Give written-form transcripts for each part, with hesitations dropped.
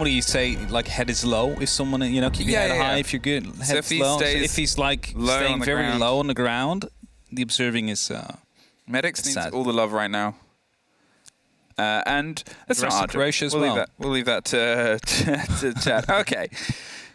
normally you say like head is low if someone, you know, keep your head high if you're good. Head is low. So if he's like staying very low on the ground, the observing is Medics needs all the love right now. And that's not our job. We'll leave that to chat. Okay.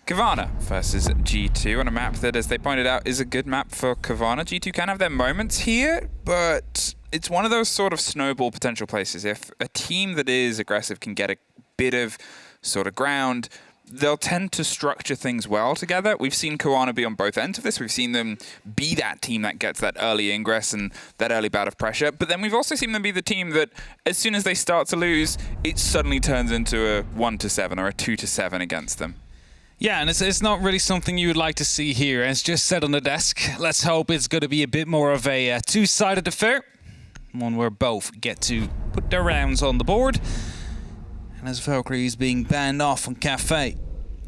Cowana versus G2 on a map that, as they pointed out, is a good map for Cowana. G2 can have their moments here, but it's one of those sort of snowball potential places. If a team that is aggressive can get a bit of sort of ground, they'll tend to structure things well together. We've seen Cowana be on both ends of this. We've seen them be that team that gets that early ingress and that early bout of pressure. But then we've also seen them be the team that, as soon as they start to lose, it suddenly turns into a 1-7 or a 2-7 against them. Yeah, and it's not really something you would like to see here. As just said on the desk, let's hope it's going to be a bit more of a two-sided affair. One where both get to put their rounds on the board. And as Valkyrie is being banned off on Cafe,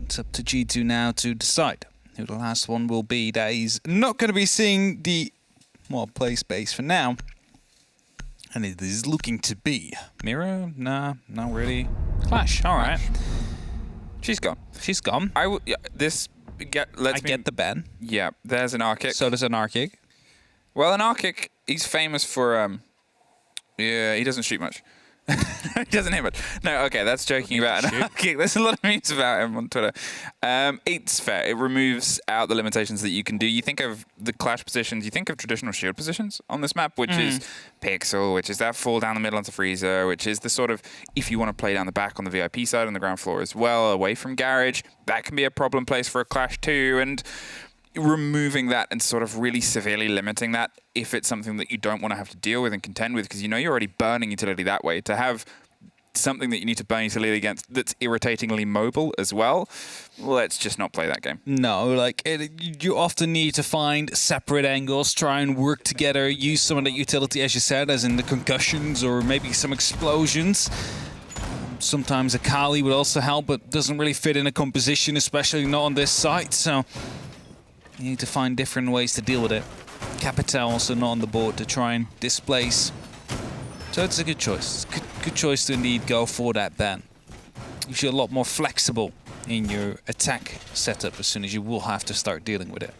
it's up to G2 now to decide who the last one will be. That he's not going to be seeing the, well, play space for now. And it is looking to be Mira? Nah, not really. Clash, all right. She's gone. She's gone. I get the ban. Yeah, there's an Arkic. So does an Arkic. Well, an Arkic, he's famous for yeah, he doesn't shoot much. He doesn't hit much. No, okay, that's joking about an Arkic. There's a lot of memes about him on Twitter. It's fair. It removes out the limitations that you can do. You think of the clash positions, you think of traditional shield positions on this map, which is Pixel, which is that fall down the middle onto Freezer, which is the sort of, if you want to play down the back on the VIP side on the ground floor as well, away from Garage, that can be a problem place for a clash too. And removing that and sort of really severely limiting that if it's something that you don't want to have to deal with and contend with, because you know you're already burning utility that way, to have something that you need to burn utility against that's irritatingly mobile as well, let's just not play that game. No, like you often need to find separate angles, try and work together, use some of that utility, as you said, as in the concussions or maybe some explosions. Sometimes a Kali would also help, but doesn't really fit in a composition, especially not on this site, so you need to find different ways to deal with it. Capital also not on the board to try and displace. So it's a good choice. It's a good choice to indeed go for that ban. Gives you a lot more flexible in your attack setup as soon as you will have to start dealing with it.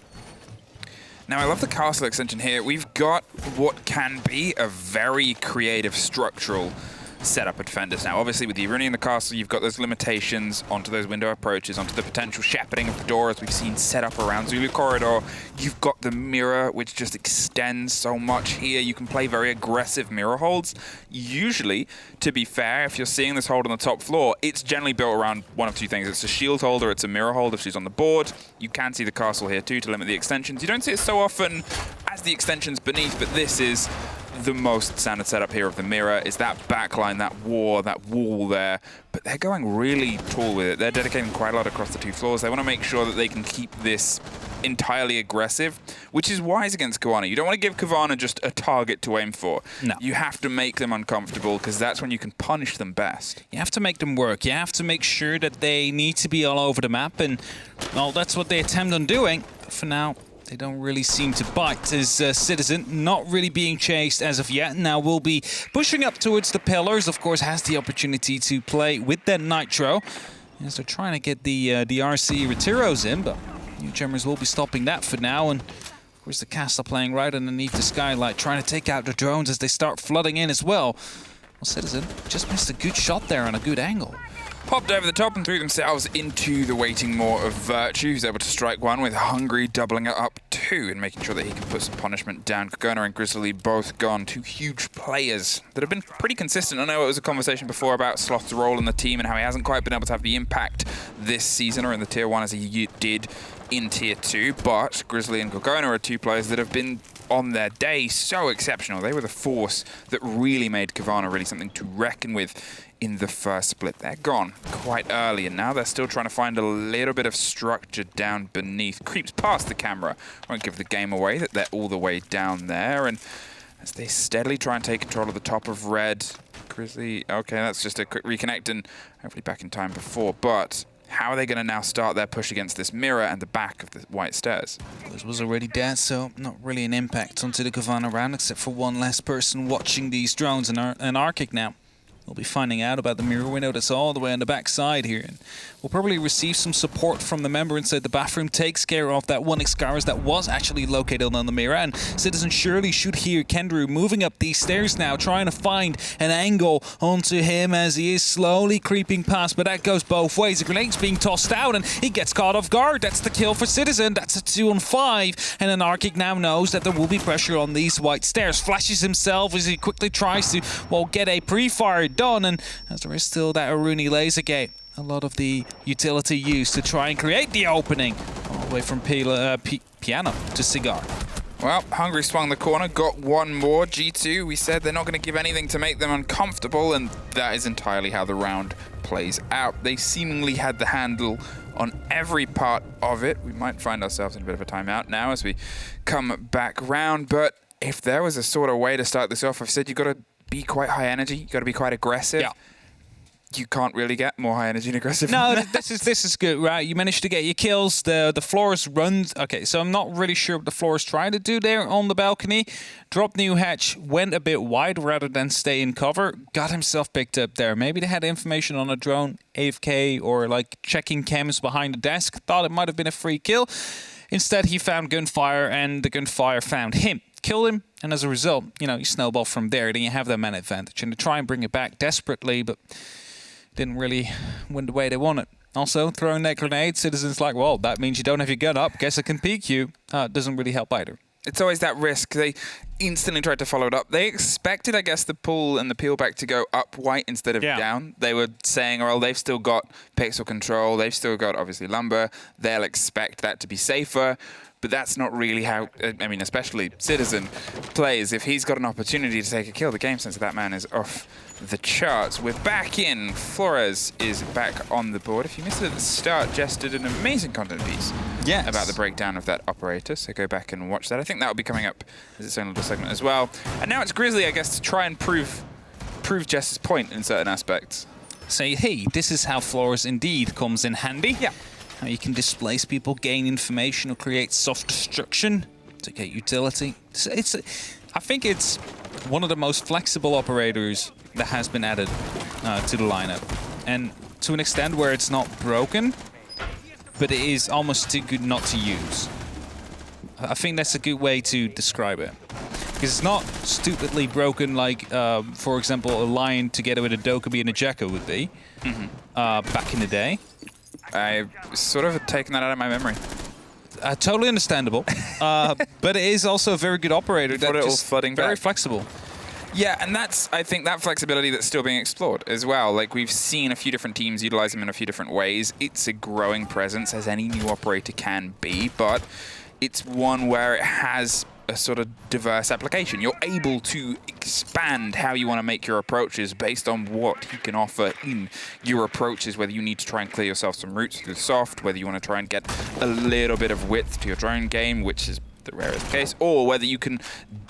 Now, I love the castle extension here. We've got what can be a very creative structural setup at Defenders now. Obviously, with the Iruni in the castle, you've got those limitations onto those window approaches, onto the potential shepherding of the door, as we've seen set up around Zulu Corridor. You've got the mirror, which just extends so much here. You can play very aggressive mirror holds. Usually, to be fair, if you're seeing this hold on the top floor, it's generally built around one of two things. It's a shield hold or it's a mirror hold if she's on the board. You can see the castle here too to limit the extensions. You don't see it so often as the extensions beneath, but this is the most standard setup here of the mirror, is that backline, that wall there. But they're going really tall with it. They're dedicating quite a lot across the two floors. They want to make sure that they can keep this entirely aggressive, which is wise against Cowana. You don't want to give Cowana just a target to aim for. No. You have to make them uncomfortable, because that's when you can punish them best. You have to make them work. You have to make sure that they need to be all over the map, and well, that's what they attempt on doing. But for now, they don't really seem to bite as Citizen, not really being chased as of yet. Now will be pushing up towards the pillars. Of course, has the opportunity to play with that Nitro, as they're trying to get the RC Retiros in, but New Jammers will be stopping that for now. And of course, the Castle playing right underneath the skylight, trying to take out the drones as they start flooding in as well. Well, Citizen just missed a good shot there on a good angle. Popped over the top and threw themselves into the waiting maw of Virtue, who's able to strike one, with Hungry doubling it up two and making sure that he can put some punishment down. Cowana and Grizzly both gone, two huge players that have been pretty consistent. I know it was a conversation before about Sloth's role in the team and how he hasn't quite been able to have the impact this season or in the Tier 1 as he did in Tier 2, but Grizzly and Cowana are two players that have been on their day so exceptional. They were the force that really made Cowana really something to reckon with in the first split. They're gone quite early, and now they're still trying to find a little bit of structure down beneath. Creeps past the camera. Won't give the game away that they're all the way down there, and as they steadily try and take control of the top of red, Grizzly, okay, that's just a quick reconnect and hopefully back in time before, but how are they going to now start their push against this mirror and the back of the white stairs? This was already dead, so not really an impact onto the Cowana round, except for one less person watching these drones and Arkic now. We'll be finding out about the mirror window that's all the way on the back side here. And we'll probably receive some support from the member inside the bathroom. Takes care of that one Xcaris that was actually located on the mirror. And Citizen surely should hear Kendrew moving up these stairs now, trying to find an angle onto him as he is slowly creeping past. But that goes both ways. The grenade's being tossed out and he gets caught off guard. That's the kill for Citizen. That's a 2-on-5. And Anarchic now knows that there will be pressure on these white stairs. Flashes himself as he quickly tries to, well, get a pre-fire done. And as there is still that Aruni laser gate, a lot of the utility used to try and create the opening all the way from Piano to Cigar. Well, Hungry swung the corner, got one more. G2, we said they're not going to give anything to make them uncomfortable, and that is entirely how the round plays out. They seemingly had the handle on every part of it. We might find ourselves in a bit of a timeout now as we come back round, but if there was a sort of way to start this off, I've said you've got to be quite high energy, you've got to be quite aggressive. Yeah. You can't really get more high energy and aggressive. No, this is good, right? You managed to get your kills. The Flores runs. Okay, so I'm not really sure what the Flores trying to do there on the balcony. Dropped new hatch, went a bit wide rather than stay in cover. Got himself picked up there. Maybe they had information on a drone, AFK, or like checking chems behind the desk. Thought it might have been a free kill. Instead, he found gunfire, and the gunfire found him. Killed him, and as a result, you know, you snowball from there. Then you have that man advantage, and to try and bring it back desperately, but didn't really win the way they wanted. Also, throwing that grenade, Citizen's like, well, that means you don't have your gun up. Guess I can peek you. Doesn't really help either. It's always that risk. They instantly tried to follow it up. They expected, I guess, the pull and the peel back to go up white instead of down. They were saying, well, they've still got pixel control. They've still got, obviously, lumber. They'll expect that to be safer. But that's not really how, I mean, especially Citizen plays. If he's got an opportunity to take a kill, the game sense of that man is off the charts. We're back in. Flores is back on the board. If you missed it at the start, Jess did an amazing content piece about the breakdown of that operator, so go back and watch that. I think that will be coming up as its own little segment as well. And now it's Grizzly, I guess, to try and prove Jess's point in certain aspects. Say, hey, this is how Flores indeed comes in handy. Yeah. How you can displace people, gain information, or create soft destruction to get utility. I think it's one of the most flexible operators that has been added to the lineup. And to an extent where it's not broken, but it is almost too good not to use. I think that's a good way to describe it. Because it's not stupidly broken like, for example, a Lion together with a Dokkaebi and a Jekko would be back in the day. I've sort of taken that out of my memory. Totally understandable, but it is also a very good operator that's just very flexible. Yeah, and that's, I think, that flexibility that's still being explored as well. Like, we've seen a few different teams utilize them in a few different ways. It's a growing presence, as any new operator can be, but it's one where it has a sort of diverse application. You're able to expand how you want to make your approaches based on what he can offer in your approaches, whether you need to try and clear yourself some routes through the soft, whether you want to try and get a little bit of width to your drone game, which is the rarest case, or whether you can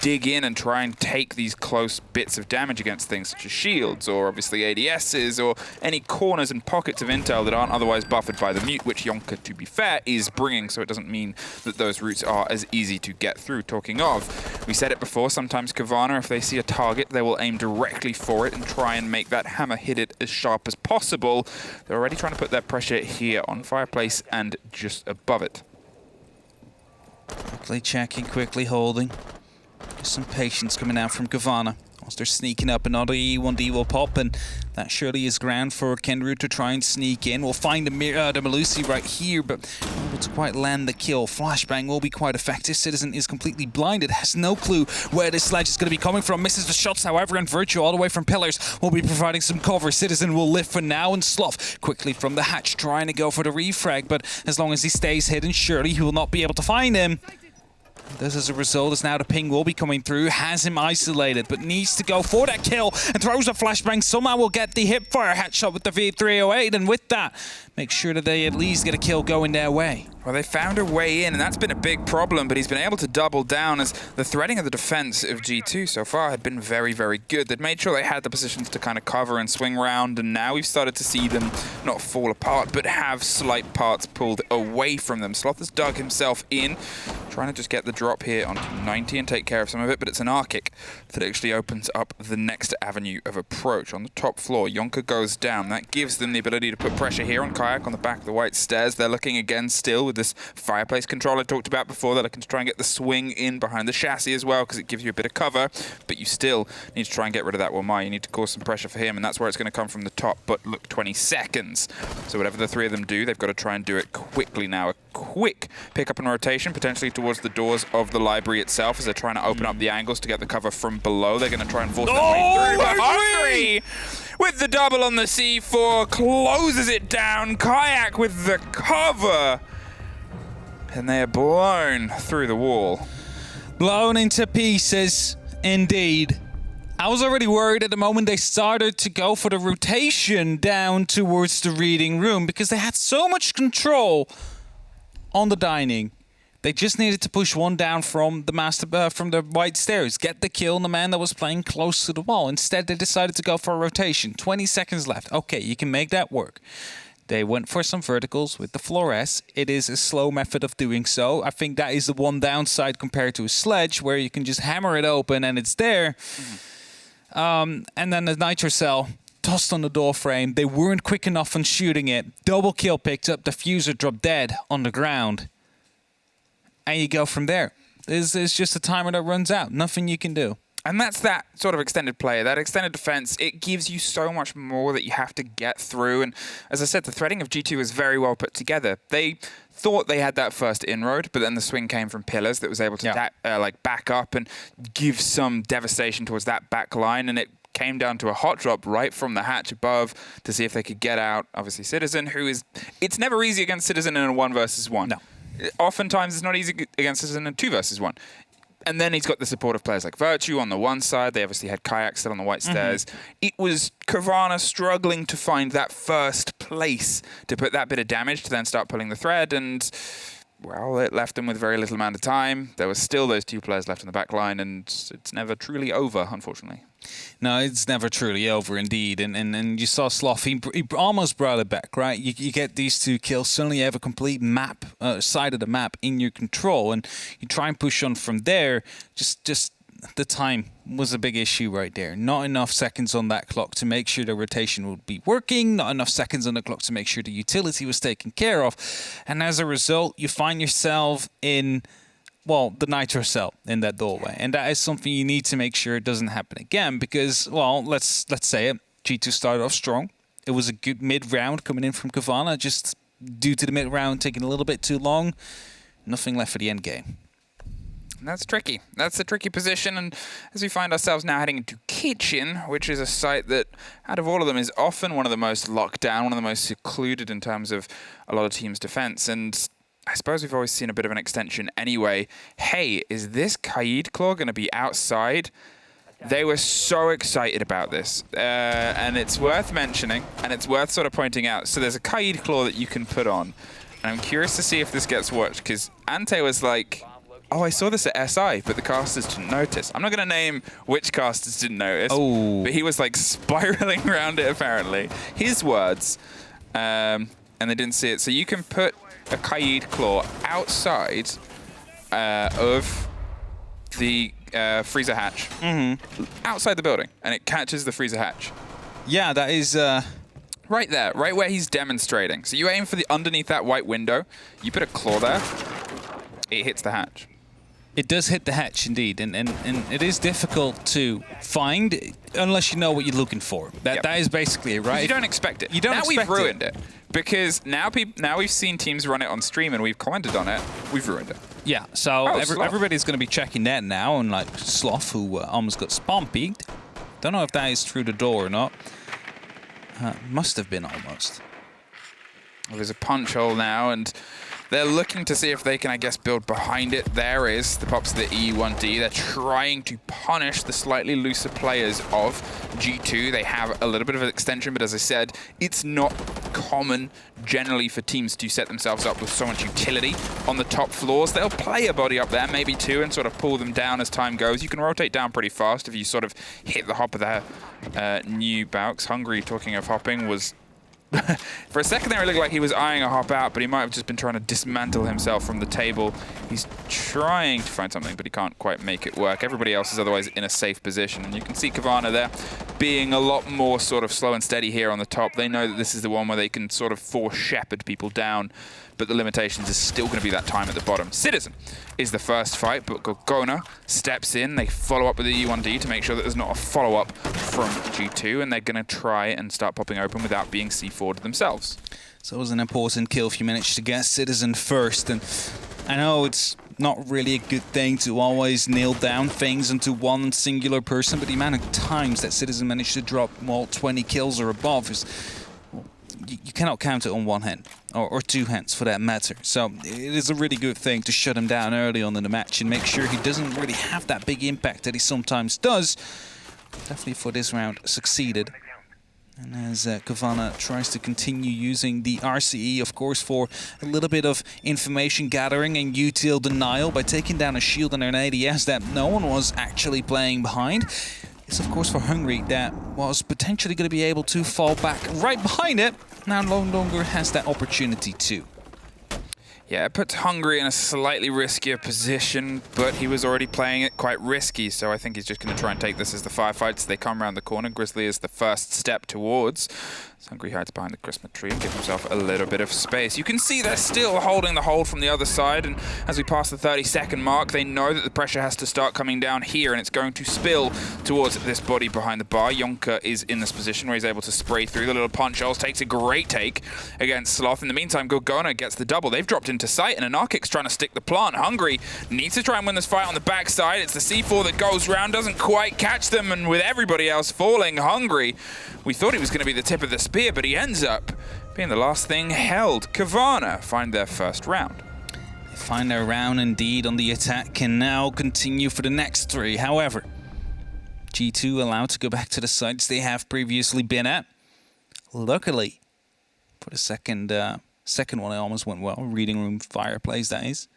dig in and try and take these close bits of damage against things such as shields, or obviously ADSs, or any corners and pockets of intel that aren't otherwise buffered by the mute, which Yonka, to be fair, is bringing, so it doesn't mean that those routes are as easy to get through. Talking of, we said it before, sometimes Cowana, if they see a target, they will aim directly for it and try and make that hammer hit it as sharp as possible. They're already trying to put their pressure here on Fireplace and just above it. Quickly checking, quickly holding. Just some patience coming out from Cowana. Whilst they're sneaking up, another E1D will pop, and that surely is ground for Kendrew to try and sneak in. We'll find the Melusi right here, but not able to quite land the kill. Flashbang will be quite effective. Citizen is completely blinded, has no clue where this sledge is going to be coming from. Misses the shots, however, and Virtue all the way from pillars will be providing some cover. Citizen will lift for now, and Slough quickly from the hatch trying to go for the refrag, but as long as he stays hidden, surely he will not be able to find him. This, as a result, is now the ping will be coming through, has him isolated, but needs to go for that kill and throws a flashbang. Somehow will get the hipfire headshot with the V308, and with that, make sure that they at least get a kill going their way. Well, they found a way in, and that's been a big problem, but he's been able to double down as the threading of the defense of G2 so far had been very, very good. They'd made sure they had the positions to kind of cover and swing around, and now we've started to see them not fall apart, but have slight parts pulled away from them. Sloth has dug himself in, Trying to just get the drop here onto 90 and take care of some of it, but it's an Arctic that actually opens up the next avenue of approach. On the top floor, Yonka goes down. That gives them the ability to put pressure here on Kayak on the back of the white stairs. They're looking again still with this fireplace control I talked about before. They're looking to try and get the swing in behind the chassis as well because it gives you a bit of cover, but you still need to try and get rid of that Wamai. You need to cause some pressure for him, and that's where it's going to come from the top, but look, 20 seconds. So whatever the three of them do, they've got to try and do it quickly now. A quick pick up and rotation, potentially towards the doors of the library itself as they're trying to open up the angles to get the cover from below. They're going to try and force their way through. But Hungry with the double on the C4 closes it down. Kayak with the cover. And they are blown through the wall. Blown into pieces, indeed. I was already worried at the moment they started to go for the rotation down towards the reading room because they had so much control on the dining. They just needed to push one down from the from the white stairs, get the kill on the man that was playing close to the wall. Instead, they decided to go for a rotation. 20 seconds left. Okay, you can make that work. They went for some verticals with the Flores. It is a slow method of doing so. I think that is the one downside compared to a sledge where you can just hammer it open and it's there. And then the Nitrocell tossed on the door frame. They weren't quick enough on shooting it. Double kill picked up. Diffuser dropped dead on the ground. And you go from there. It's just a timer that runs out. Nothing you can do. And that's that sort of extended play, that extended defense. It gives you so much more that you have to get through. And as I said, the threading of G2 was very well put together. They thought they had that first inroad, but then the swing came from Pillars that was able to back up and give some devastation towards that back line. And it came down to a hot drop right from the hatch above to see if they could get out. Obviously, Citizen, it's never easy against Citizen in a 1 versus 1. No. Oftentimes, it's not easy against Citizen in a 2 versus 1. And then he's got the support of players like Virtue on the one side. They obviously had Kayak still on the white stairs. It was Cowana struggling to find that first place to put that bit of damage to then start pulling the thread. And, well, it left them with very little amount of time. There was still those 2 players left in the back line, and it's never truly over, unfortunately. No, it's never truly over, indeed. And you saw Sloth, he almost brought it back, right? You get these 2 kills, suddenly you have a complete map, side of the map in your control, and you try and push on from there. Just the time was a big issue right there. Not enough seconds on that clock to make sure the rotation would be working, not enough seconds on the clock to make sure the utility was taken care of. And as a result, you find yourself in... well, the Nitrocell in that doorway. And that is something you need to make sure it doesn't happen again because, well, let's say it. G2 started off strong. It was a good mid-round coming in from Cowana. Just due to the mid-round taking a little bit too long, nothing left for the end game. And that's tricky. That's a tricky position. And as we find ourselves now heading into Kitchen, which is a site that, out of all of them, is often one of the most locked down, one of the most secluded in terms of a lot of teams' defense. And I suppose we've always seen a bit of an extension anyway. Hey, is this Kaid Claw going to be outside? They were so excited about this. And it's worth mentioning, and it's worth sort of pointing out. So there's a Kaid Claw that you can put on. And I'm curious to see if this gets watched, because Ante was like, oh, I saw this at SI, but the casters didn't notice. I'm not going to name which casters didn't notice, but he was like spiraling around it apparently. His words, and they didn't see it. So you can put a Kaid Claw outside of the freezer hatch, outside the building, and it catches the freezer hatch. Yeah, that is... right there, right where he's demonstrating. So you aim for the underneath that white window, you put a claw there, it hits the hatch. It does hit the hatch, indeed, and it is difficult to find unless you know what you're looking for. That is basically it, right? You don't expect it. You don't expect it. Now we've ruined it. Because now we've seen teams run it on stream and we've commented on it, we've ruined it. Yeah, so everybody's going to be checking that now, and like Sloth, who almost got spawn peeked. Don't know if that is through the door or not. Must have been almost. Well, there's a punch hole now, and they're looking to see if they can, I guess, build behind it. There is the pops of the E1D. They're trying to punish the slightly looser players of G2. They have a little bit of an extension, but as I said, it's not common generally for teams to set themselves up with so much utility on the top floors. They'll play a body up there, maybe 2, and sort of pull them down as time goes. You can rotate down pretty fast if you sort of hit the hop of their new Baux. Hungry, talking of hopping, was For a second there, it looked like he was eyeing a hop out, but he might have just been trying to dismantle himself from the table. He's trying to find something, but he can't quite make it work. Everybody else is otherwise in a safe position, and you can see Cowana there being a lot more sort of slow and steady here on the top. They know that this is the one where they can sort of force shepherd people down, but the limitations is still going to be that time at the bottom. Citizen is the first fight, but Cowana steps in. They follow up with the E1D to make sure that there's not a follow-up from G2, and they're going to try and start popping open without being C4'd themselves. So it was an important kill if you managed to get Citizen first, and I know it's not really a good thing to always nail down things into one singular person, but the amount of times that Citizen managed to drop, well, 20 kills or above is... You cannot count it on one hand, or two hands for that matter. So it is a really good thing to shut him down early on in the match and make sure he doesn't really have that big impact that he sometimes does. Definitely for this round succeeded. And as Cowana tries to continue using the RCE, of course, for a little bit of information gathering and util denial by taking down a shield and an ADS that no one was actually playing behind. It's of course for Hungry that was potentially going to be able to fall back right behind it. Now no longer has that opportunity to. Yeah, it puts Hungry in a slightly riskier position, but he was already playing it quite risky, so I think he's just going to try and take this as the firefights. They come around the corner. Grizzly is the first step towards. Hungry hides behind the Christmas tree and gives himself a little bit of space. You can see they're still holding the hold from the other side, and as we pass the 30-second mark, they know that the pressure has to start coming down here, and it's going to spill towards this body behind the bar. Yonka is in this position where he's able to spray through the little punch holes, takes a great take against Sloth. In the meantime, Cowana gets the double. They've dropped into sight, and Anarchic's trying to stick the plant. Hungry needs to try and win this fight on the backside. It's the C4 that goes round, doesn't quite catch them, and with everybody else falling, Hungry, we thought he was going to be the tip of the spear, but he ends up being the last thing held. Cowana find their first round. They find their round indeed on the attack, can now continue for the next three. However, G2 allowed to go back to the sites they have previously been at. Luckily, for the second one, it almost went well. Reading room fireplace, that is.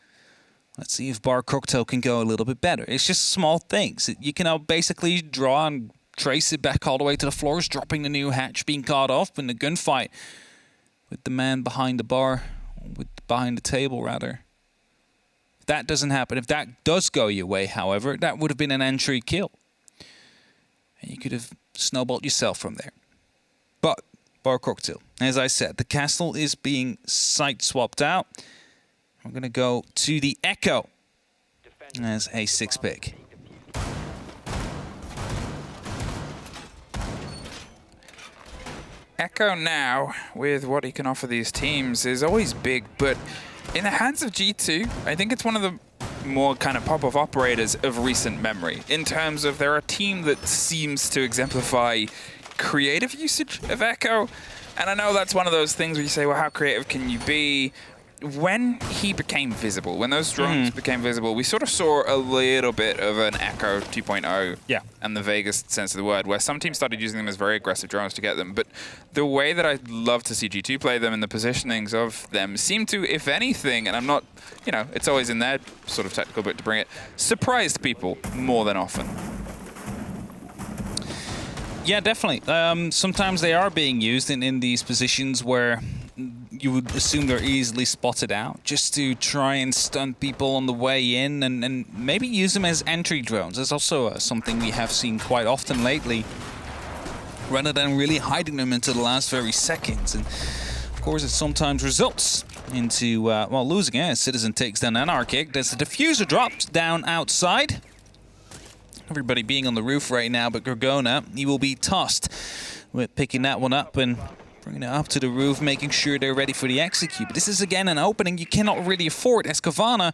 Let's see if Bar Cocktail can go a little bit better. It's just small things. You can now basically draw and trace it back all the way to the floors, dropping the new hatch, being caught off in the gunfight with the man behind the bar, behind the table rather. If that doesn't happen, if that does go your way, however, that would have been an entry kill. And you could have snowballed yourself from there. But Bar Cocktail, as I said, the castle is being site swapped out. We're going to go to the Echo as a 6 pick. Echo now, with what he can offer these teams, is always big, but in the hands of G2, I think it's one of the more kind of pop-off operators of recent memory, in terms of they're a team that seems to exemplify creative usage of Echo. And I know that's one of those things where you say, well, how creative can you be? When he became visible, when those drones became visible, we sort of saw a little bit of an Echo 2.0 and the vaguest sense of the word, where some teams started using them as very aggressive drones to get them. But the way that I'd love to see G2 play them and the positionings of them seem to, if anything, and I'm not, you know, it's always in their sort of technical bit to bring it, surprised people more than often. Yeah, definitely. Sometimes they are being used in these positions where you would assume they're easily spotted out, just to try and stun people on the way in and maybe use them as entry drones. That's also something we have seen quite often lately, rather than really hiding them into the last very seconds. And of course, it sometimes results into, well, losing it. Citizen takes down Anarchic. There's the diffuser dropped down outside. Everybody being on the roof right now, but Cowana, he will be tossed with picking that one up and bringing it up to the roof, making sure they're ready for the execute. But this is again an opening you cannot really afford as Cowana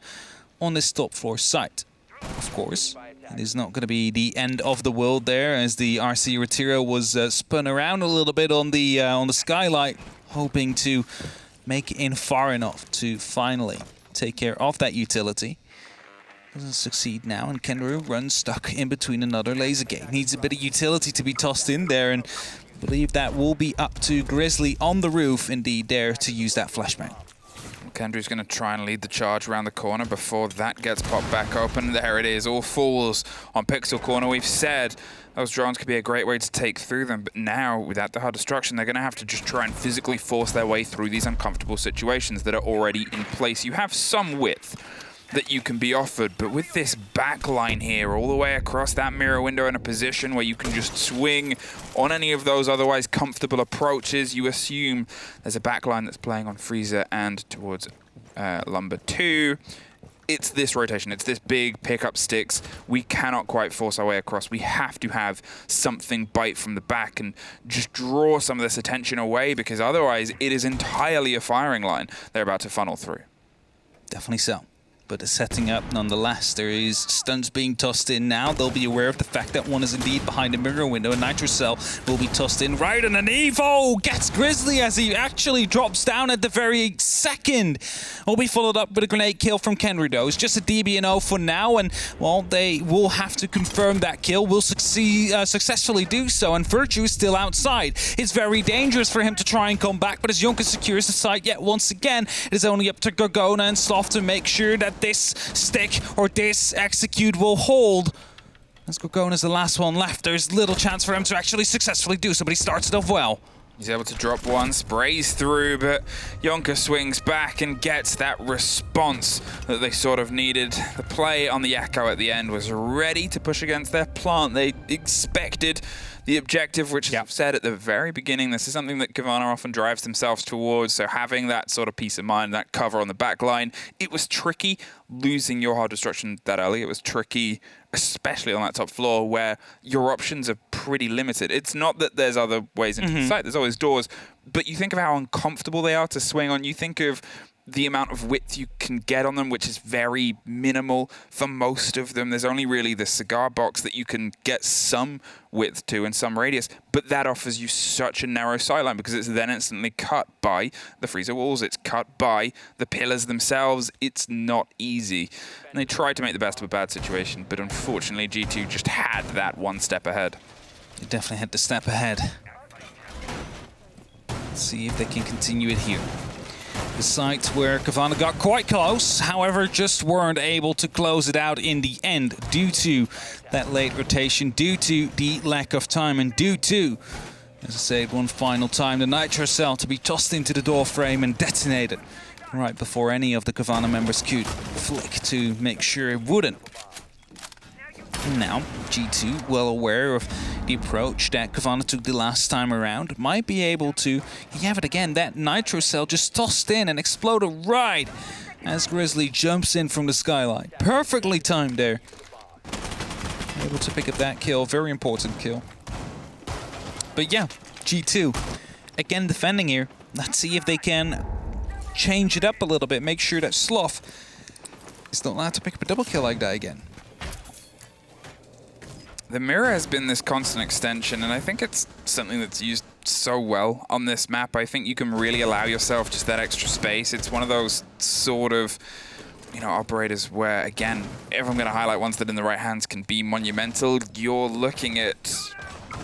on this top floor site. Of course, it is not going to be the end of the world there, as the RC Retiro was spun around a little bit on the skylight, hoping to make it in far enough to finally take care of that utility. Doesn't succeed now, and Kenru runs stuck in between another laser gate. Needs a bit of utility to be tossed in there, and I believe that will be up to Grizzly on the roof, indeed, there to use that flashbang. Kendry's going to try and lead the charge around the corner before that gets popped back open. There it is, all falls on Pixel Corner. We've said those drones could be a great way to take through them, but now, without the hard destruction, they're going to have to just try and physically force their way through these uncomfortable situations that are already in place. You have some width that you can be offered, but with this back line here all the way across that mirror window in a position where you can just swing on any of those otherwise comfortable approaches, you assume there's a back line that's playing on Freezer and towards Lumber 2. It's this rotation, it's this big pick up sticks. We cannot quite force our way across. We have to have something bite from the back and just draw some of this attention away, because otherwise it is entirely a firing line they're about to funnel through. Definitely so. But it's setting up nonetheless. There is stuns being tossed in now. They'll be aware of the fact that one is indeed behind a mirror window. And Nitrocell will be tossed in right, and an Evo gets Grizzly as he actually drops down at the very second. Will be followed up with a grenade kill from Kendry though. It's just a DB&O for now, and well, they will have to confirm that kill. Will successfully do so, and Virtue is still outside. It's very dangerous for him to try and come back, but as Junker secures the site yet once again, it is only up to Gorgona and Sloth to make sure that this stick or this execute will hold. As Gorgona's the last one left, there's little chance for him to actually successfully do so, but he starts it off well. He's able to drop one, sprays through, but Yonka swings back and gets that response that they sort of needed. The play on the Echo at the end was ready to push against their plant. They expected the objective, which, as I've said at the very beginning, this is something that Cowana often drives themselves towards. So having that sort of peace of mind, that cover on the back line, it was tricky losing your hard destruction that early. It was tricky, especially on that top floor where your options are pretty limited. It's not that there's other ways into the site, there's always doors, but you think of how uncomfortable they are to swing on. You think of the amount of width you can get on them, which is very minimal for most of them. There's only really the cigar box that you can get some width to and some radius, but that offers you such a narrow sideline because it's then instantly cut by the freezer walls, it's cut by the pillars themselves. It's not easy. And they tried to make the best of a bad situation, but unfortunately G2 just had that one step ahead. They definitely had the step ahead. Let's see if they can continue it here. The site where Cowana got quite close, however, just weren't able to close it out in the end due to that late rotation, due to the lack of time, and due to, as I said one final time, the Nitro Cell to be tossed into the door frame and detonated right before any of the Cowana members could flick to make sure it wouldn't. Now, G2, well aware of the approach that Cowana took the last time around, might be able to have it again. That Nitro Cell just tossed in and exploded right as Grizzly jumps in from the skyline. Perfectly timed there. Able to pick up that kill, very important kill. But yeah, G2, again defending here. Let's see if they can change it up a little bit, make sure that Sloth is not allowed to pick up a double kill like that again. The mirror has been this constant extension, and I think it's something that's used so well on this map. I think you can really allow yourself just that extra space. It's one of those sort of, you know, operators where, again, if I'm going to highlight ones that in the right hands can be monumental, you're looking at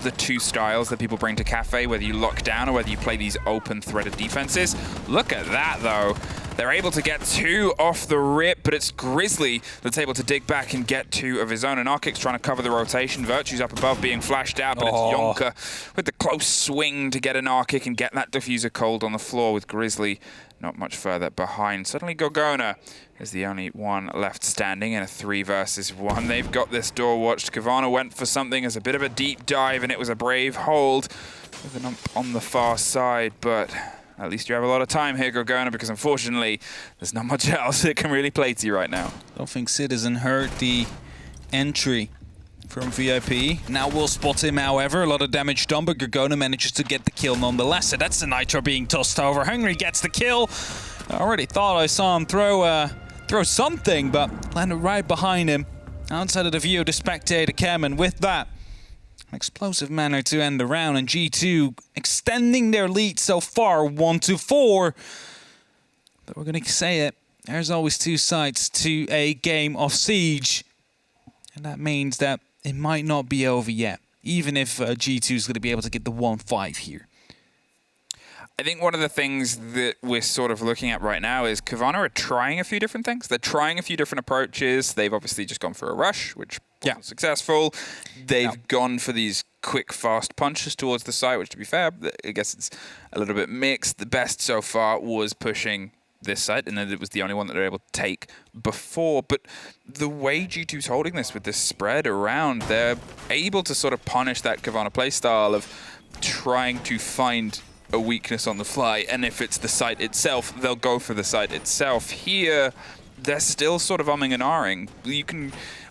the two styles that people bring to Cafe, whether you lock down or whether you play these open threaded defenses. Look at that, though. They're able to get two off the rip, but it's Grizzly that's able to dig back and get two of his own. And Arkic's trying to cover the rotation. Virtue's up above being flashed out, but it's Yonka with the close swing to get an Arkic and get that diffuser cold on the floor, with Grizzly not much further behind. Suddenly Gorgona is the only one left standing in a 3 versus 1. They've got this door watched. Cowana went for something as a bit of a deep dive, and it was a brave hold with an ump on the far side, but at least you have a lot of time here, Gorgona, because unfortunately there's not much else that can really play to you right now. Don't think Citizen heard the entry from VIP. Now we'll spot him, however. A lot of damage done, but Gorgona manages to get the kill nonetheless. So that's the Nitro being tossed over. Hungry gets the kill. I already thought I saw him throw something, but landed right behind him. Outside of the view of the spectator cam, and with that, an explosive manner to end the round, and G2 extending their lead so far, 1-4. But we're going to say it, there's always two sides to a game of Siege. And that means that it might not be over yet, even if G2 is going to be able to get the 1-5 here. I think one of the things that we're sort of looking at right now is Cowana are trying a few different things. They're trying a few different approaches. They've obviously just gone for a rush, which wasn't successful. They've gone for these quick, fast punches towards the site, which, to be fair, I guess it's a little bit mixed. The best so far was pushing this site, and then it was the only one that they were able to take before. But the way G2's holding this with this spread around, they're able to sort of punish that Cowana playstyle of trying to find a weakness on the fly, and if it's the site itself, they'll go for the site itself. Here, they're still sort of umming and ahhing.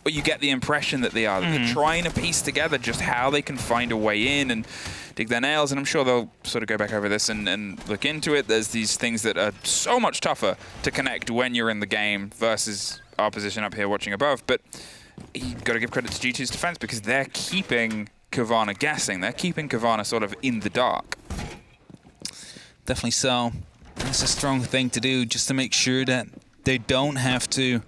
You get the impression that they are. They're trying to piece together just how they can find a way in and dig their nails, and I'm sure they'll sort of go back over this and look into it. There's these things that are so much tougher to connect when you're in the game versus our position up here watching above, but you've got to give credit to G2's defense because they're keeping Cowana guessing. They're keeping Cowana sort of in the dark. Definitely so. That's a strong thing to do, just to make sure that they don't have to,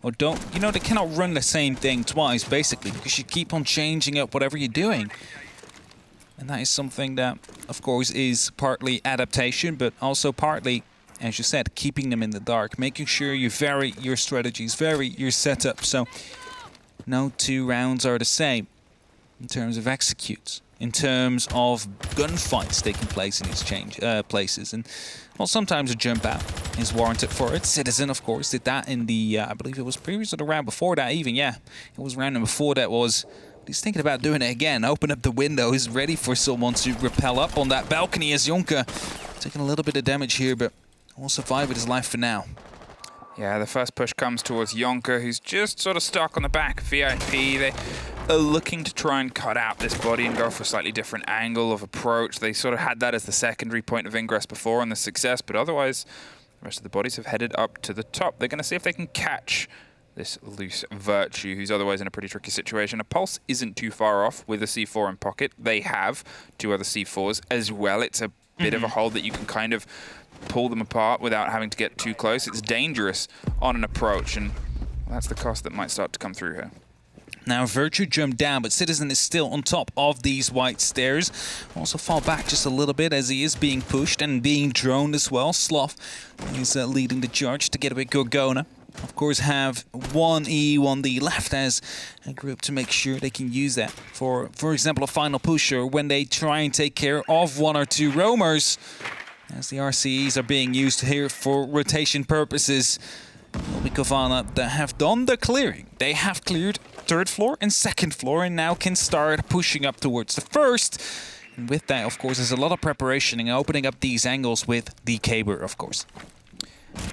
or don't, you know, they cannot run the same thing twice, basically, because you keep on changing up whatever you're doing. And that is something that, of course, is partly adaptation, but also partly, as you said, keeping them in the dark, making sure you vary your strategies, vary your setup, so no 2 rounds are the same in terms of executes, in terms of gunfights taking place in these places. And, well, sometimes a jump out is warranted for it. Citizen, of course, did that in the, I believe it was previous to the round before that even, yeah. It was round before that was, he's thinking about doing it again. Open up the window, he's ready for someone to rappel up on that balcony as Jonker taking a little bit of damage here, but will survive with his life for now. Yeah, the first push comes towards Jonker, who's just sort of stuck on the back of VIP. They are looking to try and cut out this body and go for a slightly different angle of approach. They sort of had that as the secondary point of ingress before on the success, but otherwise, the rest of the bodies have headed up to the top. They're going to see if they can catch this loose Virtue, who's otherwise in a pretty tricky situation. A Pulse isn't too far off with a C4 in pocket. They have 2 other C4s as well. It's a bit of a hold that you can kind of pull them apart without having to get too close. It's dangerous on an approach, and that's the cost that might start to come through here. Now Virtue jumped down, but Citizen is still on top of these white stairs. Also fall back just a little bit as he is being pushed and being droned as well. Sloth is leading the charge to get with Gorgona. Of course, have 1E, 1D left as a group to make sure they can use that for example, a final pusher when they try and take care of 1 or 2 roamers. As the RCEs are being used here for rotation purposes. It'll be Cowana that have done the clearing. They have cleared 3rd floor and 2nd floor and now can start pushing up towards the 1st. And with that, of course, there's a lot of preparation and opening up these angles with the Caber, of course.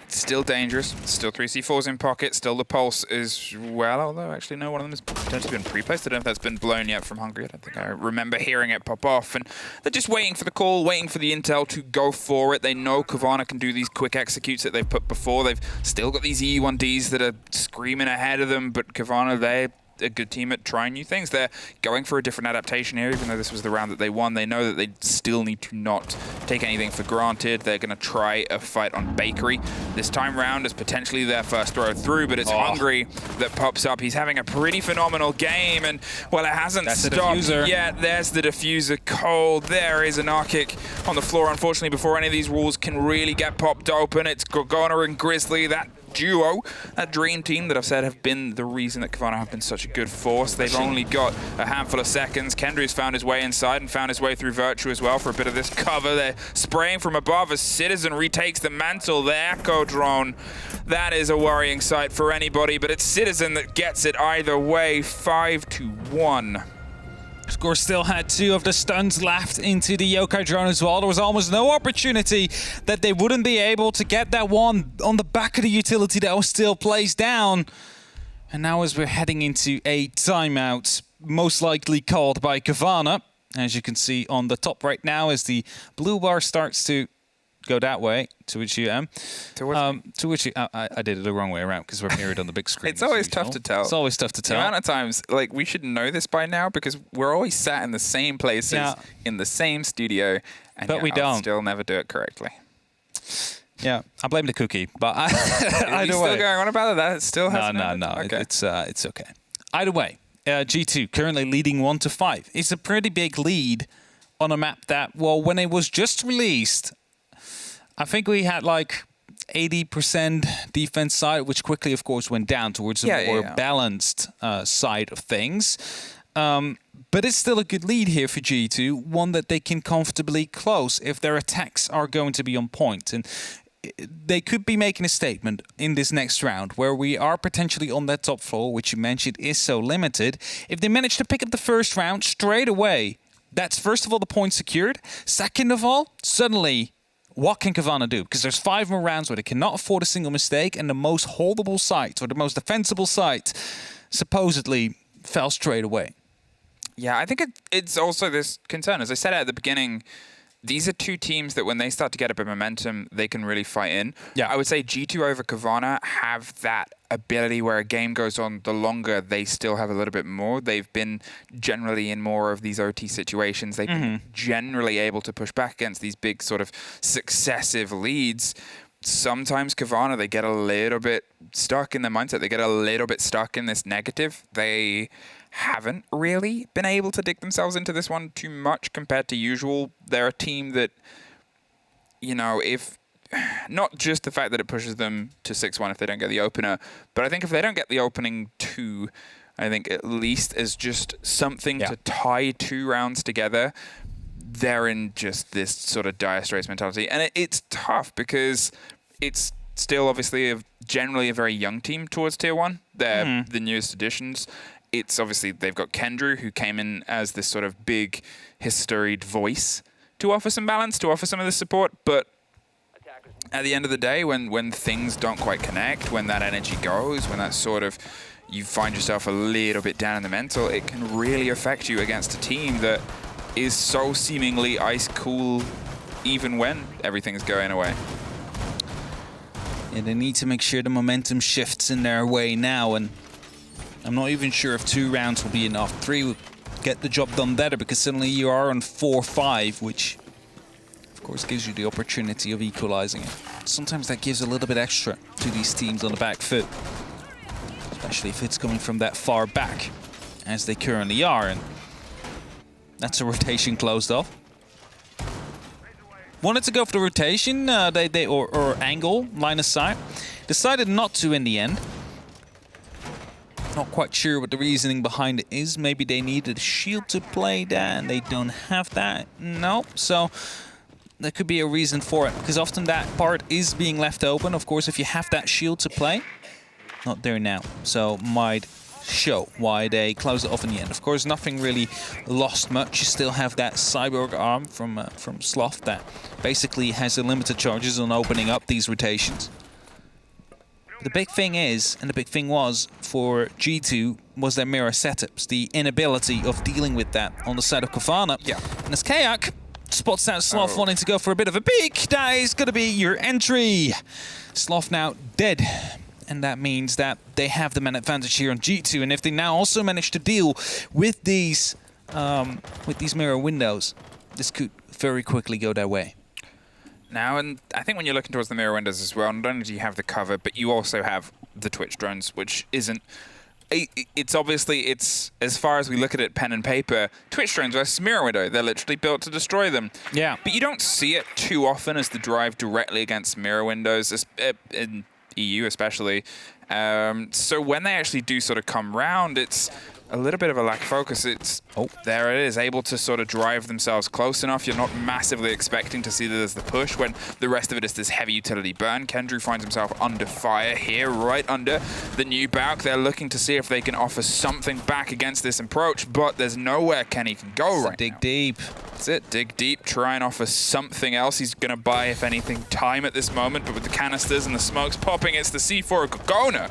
It's still dangerous. Still 3 C4s in pocket. Still the Pulse as well. Although, actually, no, one of them has potentially been pre-placed. I don't know if that's been blown yet from Hungary. I don't think I remember hearing it pop off. And they're just waiting for the call, waiting for the intel to go for it. They know Cowana can do these quick executes that they've put before. They've still got these E1Ds that are screaming ahead of them. But Cowana, they're a good team at trying new things. They're going for a different adaptation here, even though this was the round that they won. They know that they still need to not take anything for granted. They're going to try a fight on Bakery. This time round is potentially their first throw through, but it's Hungry that pops up. He's having a pretty phenomenal game, and, well, it hasn't stopped yet. There's the diffuser cold. There is an Arctic on the floor, unfortunately, before any of these walls can really get popped open. It's Gorgona and Grizzly, that duo, that dream team that I've said have been the reason that Cowana have been such a good force. They've only got a handful of seconds. Kendry's found his way inside and found his way through Virtue as well for a bit of this cover. They're spraying from above as Citizen retakes the mantle. The Echo drone, that is a worrying sight for anybody, but it's Citizen that gets it either way. 5-1. Of course, still had 2 of the stuns left into the Yokai drone as well. There was almost no opportunity that they wouldn't be able to get that one on the back of the utility that was still placed down. And now as we're heading into a timeout, most likely called by Cowana, as you can see on the top right now as the blue bar starts to go that way, to which you am. To which you, I did it the wrong way around because we're mirrored on the big screen. It's always tough to tell. It's always tough to tell. The amount of times, like, we should know this by now because we're always sat in the same places, in the same studio, and but we don't. Still never do it correctly. Yeah, I blame the cookie, but either way. Still going on about it? That still hasn't No. Okay. It's okay. Either way, G2 currently leading 1-5. It's a pretty big lead on a map that, well, when it was just released, I think we had like 80% defense side, which quickly, of course, went down towards a more balanced side of things. But it's still a good lead here for G2, one that they can comfortably close if their attacks are going to be on point. And they could be making a statement in this next round where we are potentially on that top floor, which you mentioned is so limited. If they manage to pick up the first round straight away, that's first of all the point secured. Second of all, suddenly, what can Cowana do? Because there's 5 more rounds where they cannot afford a single mistake, and the most holdable site or the most defensible site supposedly fell straight away. Yeah, I think it's also this concern. As I said at the beginning, these are two teams that when they start to get a bit of momentum, they can really fight in. Yeah. I would say G2 over Cowana have that ability where a game goes on, the longer they still have a little bit more. They've been generally in more of these OT situations. They've been generally able to push back against these big sort of successive leads. Sometimes Cowana, they get a little bit stuck in their mindset. They get a little bit stuck in this negative. They haven't really been able to dig themselves into this one too much compared to usual. They're a team that, you know, if not just the fact that it pushes them to 6-1 if they don't get the opener, but I think if they don't get the opening 2, I think at least as just something to tie 2 rounds together, they're in just this sort of dire straits mentality. And it's tough because it's still obviously generally a very young team towards Tier 1. They're the newest additions. It's obviously, they've got Kendrew, who came in as this sort of big, historied voice to offer some balance, to offer some of the support. But at the end of the day, when things don't quite connect, when that energy goes, when that sort of, you find yourself a little bit down in the mental, it can really affect you against a team that is so seemingly ice cool even when everything's going away. Yeah, they need to make sure the momentum shifts in their way now, and I'm not even sure if 2 rounds will be enough. 3 will get the job done better because suddenly you are on 4-5, which of course gives you the opportunity of equalizing it. Sometimes that gives a little bit extra to these teams on the back foot, especially if it's coming from that far back, as they currently are. And that's a rotation closed off. Wanted to go for the rotation, or angle, line of sight. Decided not to in the end. Not quite sure what the reasoning behind it is. Maybe they needed a shield to play that and they don't have that. Nope. So there could be a reason for it, because often that part is being left open. Of course, if you have that shield to play, not there now. So might show why they closed it off in the end. Of course, nothing really lost much. You still have that cyborg arm from Sloth that basically has unlimited charges on opening up these rotations. The big thing is, and the big thing was for G2, was their mirror setups, the inability of dealing with that on the side of Cowana. Yeah. And as Kayak spots out Sloth wanting to go for a bit of a peek, that is going to be your entry. Sloth now dead. And that means that they have the man advantage here on G2. And if they now also manage to deal with these mirror windows, this could very quickly go their way. Now, and I think when you're looking towards the mirror windows as well, not only do you have the cover, but you also have the Twitch drones, which isn't... It's obviously, it's as far as we look at it, pen and paper, Twitch drones versus mirror window. They're literally built to destroy them. Yeah. But you don't see it too often as the drive directly against mirror windows, in EU especially. So when they actually do sort of come round, it's a little bit of a lack of focus. It's, there it is, able to sort of drive themselves close enough. You're not massively expecting to see that as the push when the rest of it is this heavy utility burn. Kendrew finds himself under fire here, right under the new Bauk. They're looking to see if they can offer something back against this approach, but there's nowhere Kenny can go right now. Dig deep. That's it, dig deep, try and offer something else. He's going to buy, if anything, time at this moment, but with the canisters and the smokes popping, it's the C4 of Cowana.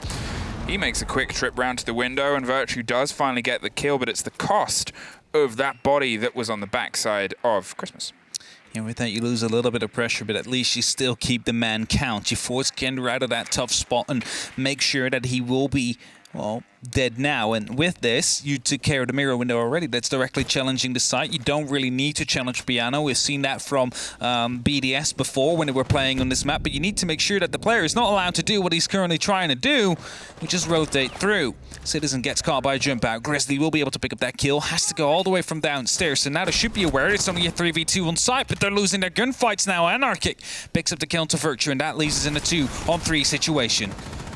He makes a quick trip round to the window, and Virtue does finally get the kill, but it's the cost of that body that was on the backside of Christmas. And with that, you lose a little bit of pressure, but at least you still keep the man count. You force Kendra out of that tough spot and make sure that he will be, well, dead now, and with this, you took care of the mirror window already. That's directly challenging the site. You don't really need to challenge Piano. We've seen that from BDS before when they were playing on this map, but you need to make sure that the player is not allowed to do what he's currently trying to do, which is rotate through. Citizen gets caught by a jump out. Grizzly will be able to pick up that kill. Has to go all the way from downstairs, so now they should be aware it's only a 3v2 on site, but they're losing their gunfights now. Anarchic picks up the kill to Virtue, and that leaves us in a 2-on-3 situation.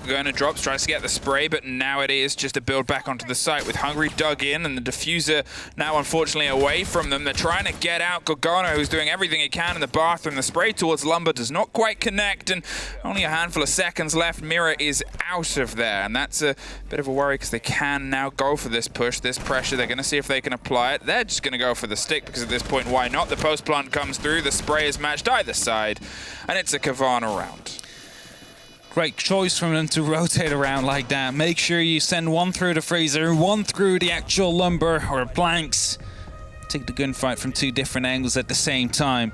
Gonna drops, tries to get the spray, but now it is just a build back onto the site with Hungry dug in and the diffuser now unfortunately away from them. They're trying to get out Gorgono, who's doing everything he can in the bathroom. The spray towards Lumber does not quite connect, and only a handful of seconds left. Mirror is out of there, and that's a bit of a worry because they can now go for this push, this pressure. They're gonna see if they can apply it. They're just gonna go for the stick because at this point, why not? The post plant comes through, the spray is matched either side, and it's a Cowana round. Great choice from them to rotate around like that. Make sure you send one through the freezer, one through the actual lumber or planks. Take the gunfight from two different angles at the same time.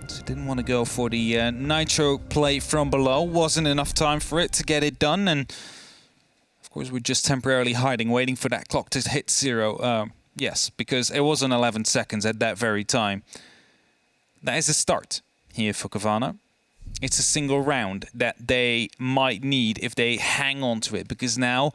So didn't want to go for the nitro play from below. Wasn't enough time for it to get it done. And of course, we're just temporarily hiding, waiting for that clock to hit 0. Yes, because it was on 11 seconds at that very time. That is a start here for Cowana. It's a single round that they might need if they hang on to it, because now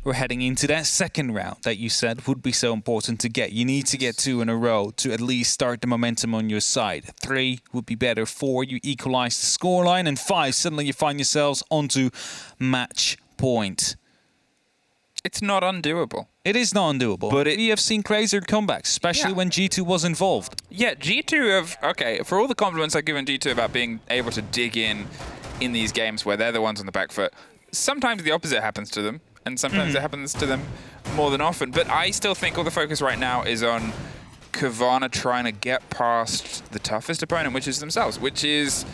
we're heading into that second round that you said would be so important to get. You need to get 2 in a row to at least start the momentum on your side. 3 would be better. 4, you equalize the scoreline, and 5, suddenly you find yourselves onto match point. It's not undoable. It is not undoable. But we have seen crazier comebacks, especially when G2 was involved. Yeah, G2 have, okay, for all the compliments I've given G2 about being able to dig in these games where they're the ones on the back foot, sometimes the opposite happens to them, and sometimes it happens to them more than often. But I still think all the focus right now is on Cowana trying to get past the toughest opponent, which is themselves, which is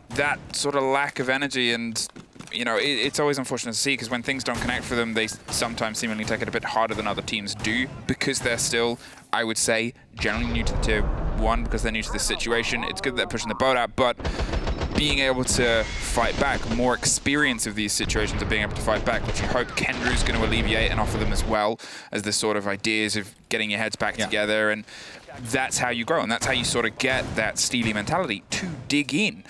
that sort of lack of energy. And you know, it's always unfortunate to see, because when things don't connect for them, they sometimes seemingly take it a bit harder than other teams do, because they're still, I would say, generally new to the Tier 1, because they're new to this situation. It's good that they're pushing the boat out, but being able to fight back, more experience of these situations of being able to fight back, which you hope Kendru's going to alleviate and offer them as well, as the sort of ideas of getting your heads back together. And that's how you grow, and that's how you sort of get that steely mentality to dig in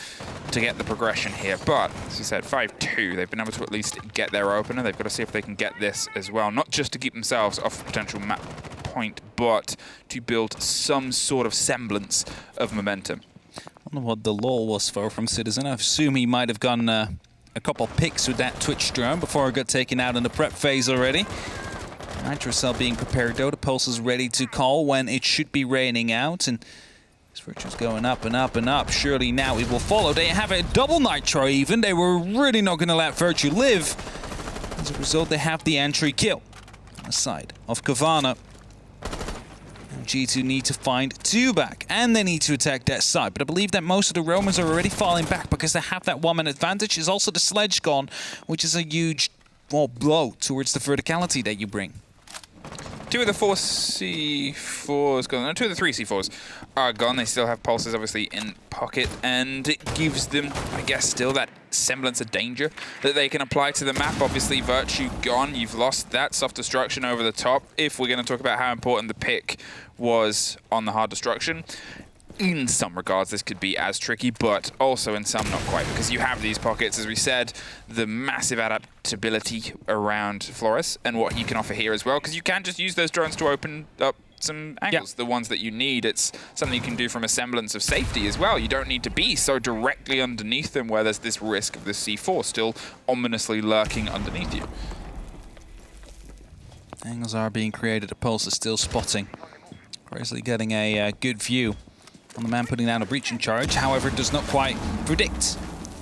to get the progression here. But as you said, 5-2, they've been able to at least get their opener. They've got to see if they can get this as well, not just to keep themselves off the potential map point, but to build some sort of semblance of momentum. I don't know what the lull was for from Citizen. I assume he might have gone a couple picks with that Twitch drone before it got taken out in the prep phase already. Nitro cell being prepared though. The pulse is ready to call when it should be raining out, and this Virtue's going up and up and up. Surely now it will follow. They have a double nitro even. They were really not going to let Virtue live. As a result, they have the entry kill on the side of Cowana. And G2 need to find 2 back, and they need to attack that side. But I believe that most of the Romans are already falling back because they have that 1-man advantage. Is also the sledge gone, which is a huge blow towards the verticality that you bring. 2 of the 4 C4s gone. No, 2 of the 3 C4s are gone. They still have pulses, obviously, in pocket, and it gives them, I guess, still that semblance of danger that they can apply to the map. Obviously, Virtue gone. You've lost that soft destruction over the top. If we're going to talk about how important the pick was on the hard destruction, in some regards, this could be as tricky, but also in some not quite, because you have these pockets, as we said, the massive adaptability around Flores and what he can offer here as well, because you can just use those drones to open up some angles, the ones that you need. It's something you can do from a semblance of safety as well. You don't need to be so directly underneath them where there's this risk of the C4 still ominously lurking underneath you. Angles are being created, the pulse is still spotting. Grizzly getting a good view on the man putting down a breaching charge. However, it does not quite predict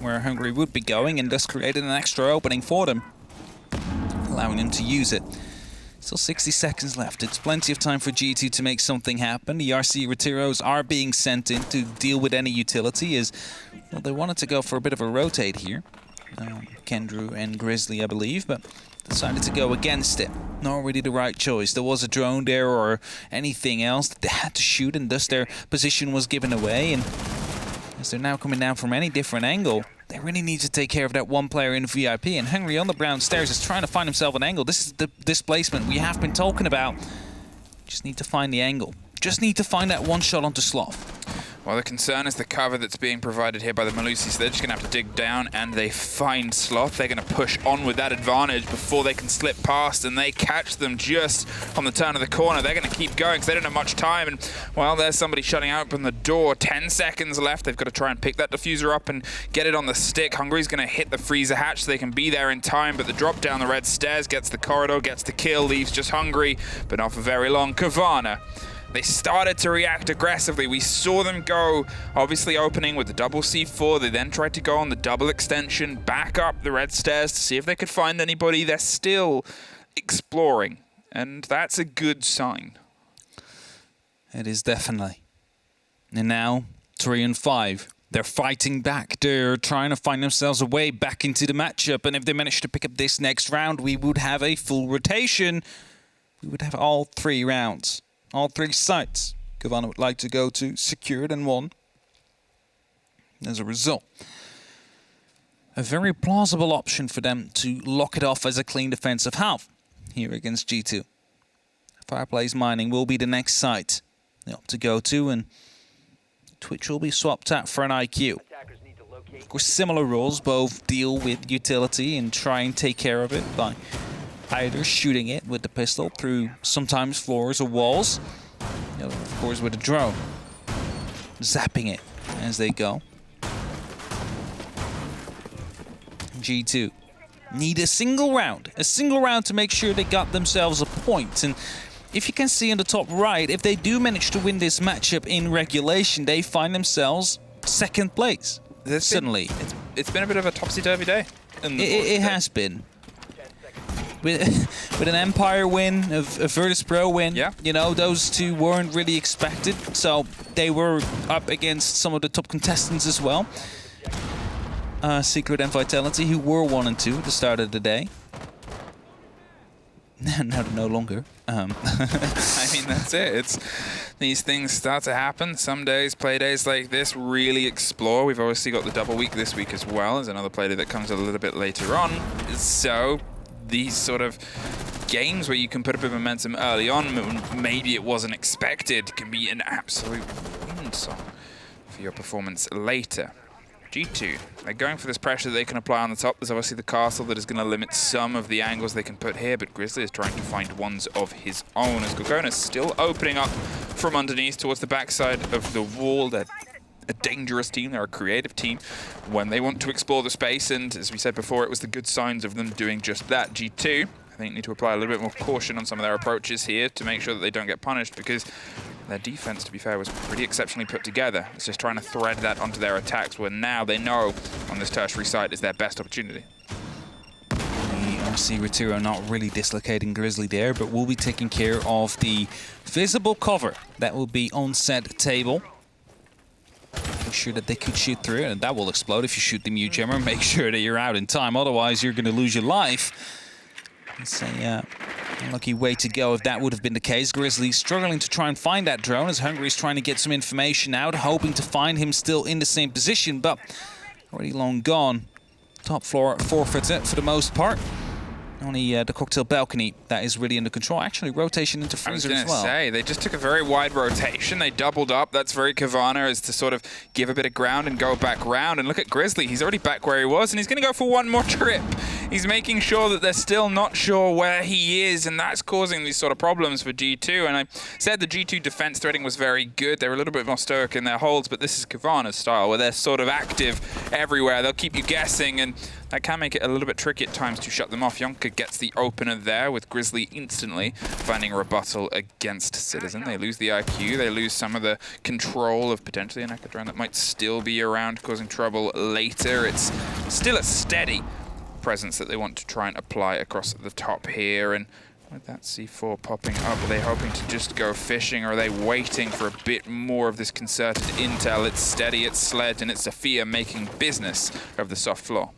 where Hungary would be going, and thus created an extra opening for them, allowing them to use it. Still 60 seconds left. It's plenty of time for G2 to make something happen. The RC Retiros are being sent in to deal with any utility, as well, they wanted to go for a bit of a rotate here. Kendru and Grizzly, I believe, but decided to go against it. Not really the right choice. There was a drone there or anything else that they had to shoot, and thus their position was given away. And as they're now coming down from any different angle, They really need to take care of that one player in VIP, and Hungry on the brown stairs is trying to find himself an angle. This is the displacement we have been talking about. Just need to find the angle. Just need to find that one shot onto Sloth. Well, the concern is the cover that's being provided here by the Malusi, so they're just going to have to dig down, and they find Sloth. They're going to push on with that advantage before they can slip past, and they catch them just on the turn of the corner. They're going to keep going because they don't have much time, and, well, there's somebody shutting open the door. 10 seconds left. They've got to try and pick that diffuser up and get it on the stick. Hungry's going to hit the freezer hatch so they can be there in time, but the drop down the red stairs gets the corridor, gets the kill, leaves just Hungry, but not for very long. Cowana. They started to react aggressively. We saw them go, obviously opening with the double C4. They then tried to go on the double extension, back up the red stairs to see if they could find anybody. They're still exploring, and that's a good sign. It is definitely. And now, 3 and 5. They're fighting back. They're trying to find themselves a way back into the matchup. And if they manage to pick up this next round, we would have a full rotation. We would have all 3 rounds. All 3 sites Cowana would like to go to, secured and won. As a result, a very plausible option for them to lock it off as a clean defensive half here against G2. Fireplace Mining will be the next site to go to, and Twitch will be swapped out for an IQ. Of course, similar roles, both deal with utility and try and take care of it by either shooting it with the pistol through sometimes floors or walls, of course with a drone, zapping it as they go. G2 need a single round to make sure they got themselves a point. And if you can see in the top right, if they do manage to win this matchup in regulation, they find themselves 2nd place. Suddenly. It's been a bit of a topsy-turvy day. It has been. With an Empire win, a Virtus Pro win, yeah. Those 2 weren't really expected, so they were up against some of the top contestants as well. Secret and Vitality, who were 1 and 2 at the start of the day. Now they're no longer. I mean, that's it. These things start to happen. Some days, play days like this really explore. We've obviously got the double week this week as well. There's another play day that comes a little bit later on. So these sort of games where you can put a bit of momentum early on, maybe it wasn't expected, can be an absolute win song for your performance later. G2, they're going for this pressure that they can apply on the top. There's obviously the castle that is going to limit some of the angles they can put here, but Grizzly is trying to find ones of his own, as Cowana is still opening up from underneath towards the backside of the wall. They're a dangerous team, they're a creative team when they want to explore the space, and as we said before, it was the good signs of them doing just that. G2, I think, need to apply a little bit more caution on some of their approaches here to make sure that they don't get punished, because their defense, to be fair, was pretty exceptionally put together. It's just trying to thread that onto their attacks, where now they know on this tertiary site is their best opportunity. The RC Retiro not really dislocating Grizzly there, but will be taking care of the visible cover that will be on said table. Make sure that they could shoot through it, and that will explode if you shoot the Mute Jammer. Make sure that you're out in time, otherwise you're going to lose your life. It's a unlucky way to go if that would have been the case. Grizzly struggling to try and find that drone, as Hungry is trying to get some information out, hoping to find him still in the same position, but already long gone. Top floor forfeited for the most part. Only the cocktail balcony that is really under control. Actually, rotation into freezer as well. I was going to say, they just took a very wide rotation. They doubled up. That's very Cowana, is to sort of give a bit of ground and go back round. And look at Grizzly. He's already back where he was, and he's going to go for one more trip. He's making sure that they're still not sure where he is, and that's causing these sort of problems for G2. And I said the G2 defense threading was very good. They were a little bit more stoic in their holds, but this is Covana's style, where they're sort of active everywhere. They'll keep you guessing, and that can make it a little bit tricky at times to shut them off. Yonka gets the opener there, with Grizzly instantly finding a rebuttal against Citizen. They lose the IQ, they lose some of the control of potentially an Echo drone that might still be around, causing trouble later. It's still a steady presence that they want to try and apply across the top here, and with that C4 popping up, are they hoping to just go fishing, or are they waiting for a bit more of this concerted intel? It's steady, it's Sled, and it's Sophia making business of the soft floor.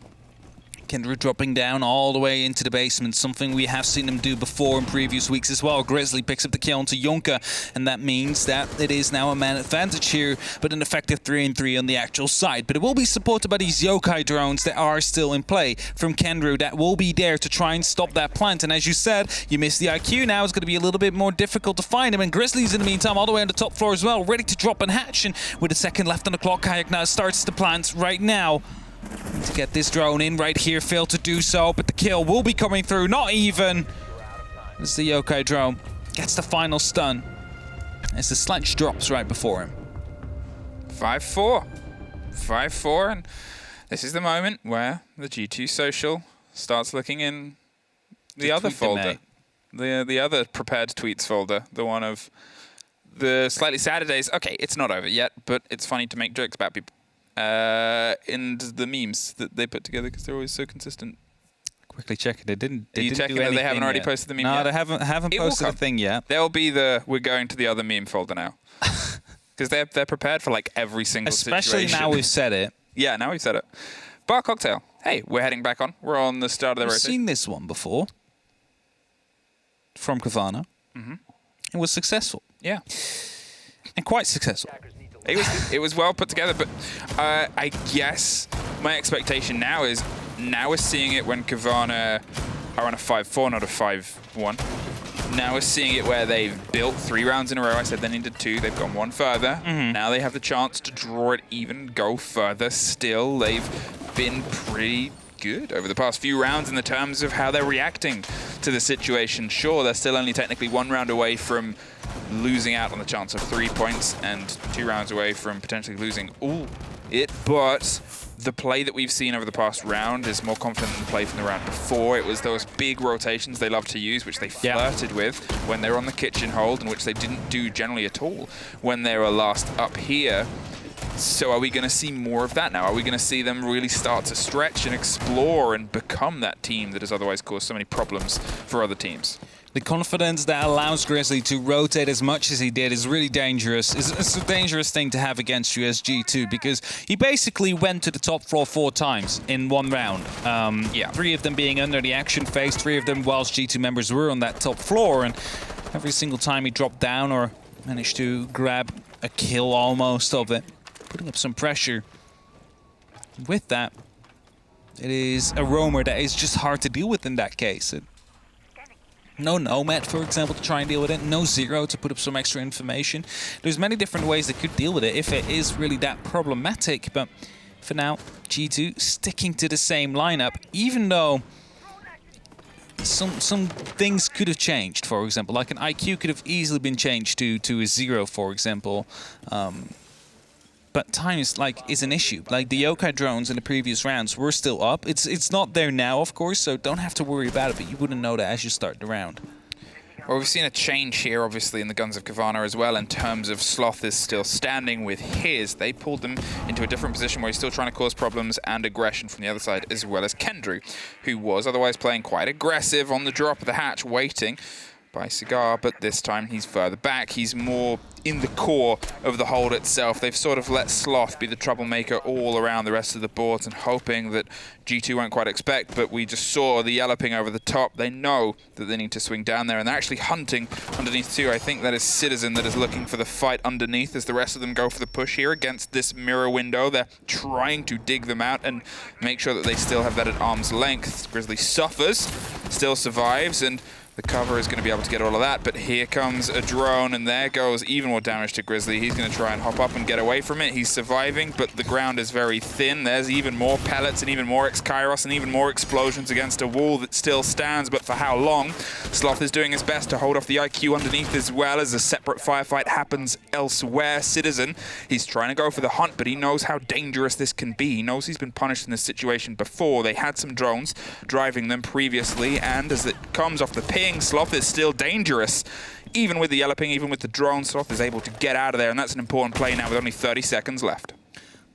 Kendra dropping down all the way into the basement, something we have seen him do before in previous weeks as well. Grizzly picks up the kill onto Yonka, and that means that it is now a man advantage here, but an effective 3-3 on the actual side. But it will be supported by these yokai drones that are still in play from Kendra that will be there to try and stop that plant. And as you said, you missed the IQ. Now it's going to be a little bit more difficult to find him, and Grizzly's in the meantime all the way on the top floor as well, ready to drop and hatch. And with a second left on the clock, Kayak now starts the plant right now. To get this drone in right here, failed to do so, but the kill will be coming through. Not even as the yokai drone gets the final stun as the sledge drops right before him. 5-4. 5-4, and this is the moment where the G2 social starts looking in the other folder. The other prepared tweets folder, the one of the slightly sadder days. Okay, it's not over yet, but it's funny to make jokes about people. And the memes that they put together because they're always so consistent. Quickly check it. They didn't. Are you checking that they haven't already posted the meme yet? No, they haven't posted the thing yet. There'll be the we're going to the other meme folder now because they're prepared for like every single Especially situation. now we've said it. Yeah, now we've said it. Bar cocktail. Hey, we're heading back on. We're on the start of the rotation. I've seen this one before from Cowana. It was successful. Yeah, and quite successful. It was well put together, but I guess my expectation now is we're seeing it when Cowana are on a 5-4, not a 5-1. Now we're seeing it where they've built 3 rounds in a row. I said they needed 2. They've gone 1 further. Now they have the chance to draw it even, go further still. They've been pretty good over the past few rounds in the terms of how they're reacting to the situation. Sure, they're still only technically 1 round away from losing out on the chance of 3 points and 2 rounds away from potentially losing all it, but the play that we've seen over the past round is more confident than the play from the round before. It was those big rotations they love to use, which they flirted with when they were on the kitchen hold, and which they didn't do generally at all when they were last up here. So are we going to see more of that now? Are we going to see them really start to stretch and explore and become that team that has otherwise caused so many problems for other teams? The confidence that allows Grizzly to rotate as much as he did is really dangerous. It's a dangerous thing to have against you as G2, because he basically went to the top floor 4 times in 1 round. 3 of them being under the action phase, 3 of them whilst G2 members were on that top floor, and every single time he dropped down or managed to grab a kill almost of it, putting up some pressure. With that, it is a roamer that is just hard to deal with in that case. No Nomad, for example, to try and deal with it. No Zero to put up some extra information. There's many different ways they could deal with it if it is really that problematic. But for now, G2 sticking to the same lineup, even though some things could have changed. For example, like an IQ could have easily been changed to a 0, for example. But time is an issue. Like the yokai drones in the previous rounds were still up. It's not there now, of course, so don't have to worry about it, but you wouldn't know that as you start the round. Well, we've seen a change here, obviously, in the guns of Cowana as well, in terms of Sloth is still standing with his. They pulled them into a different position where he's still trying to cause problems and aggression from the other side, as well as Kendru, who was otherwise playing quite aggressive on the drop of the hatch, waiting by Cigar, but this time he's further back. He's more in the core of the hold itself. They've sort of let Sloth be the troublemaker all around the rest of the boards and hoping that G2 won't quite expect, but we just saw the yellowing over the top. They know that they need to swing down there, and they're actually hunting underneath too. I think that is Citizen that is looking for the fight underneath as the rest of them go for the push here against this mirror window. They're trying to dig them out and make sure that they still have that at arm's length. Grizzly suffers, still survives, and the cover is going to be able to get all of that, but here comes a drone, and there goes even more damage to Grizzly. He's going to try and hop up and get away from it. He's surviving, but the ground is very thin. There's even more pellets and even more X-Kairos and even more explosions against a wall that still stands, but for how long? Sloth is doing his best to hold off the IQ underneath as well as a separate firefight happens elsewhere. Citizen, he's trying to go for the hunt, but he knows how dangerous this can be. He knows he's been punished in this situation before. They had some drones driving them previously, and as it comes off the ping, Sloth is still dangerous. Even with the yellow ping, even with the drone, Sloth is able to get out of there, and that's an important play now with only 30 seconds left.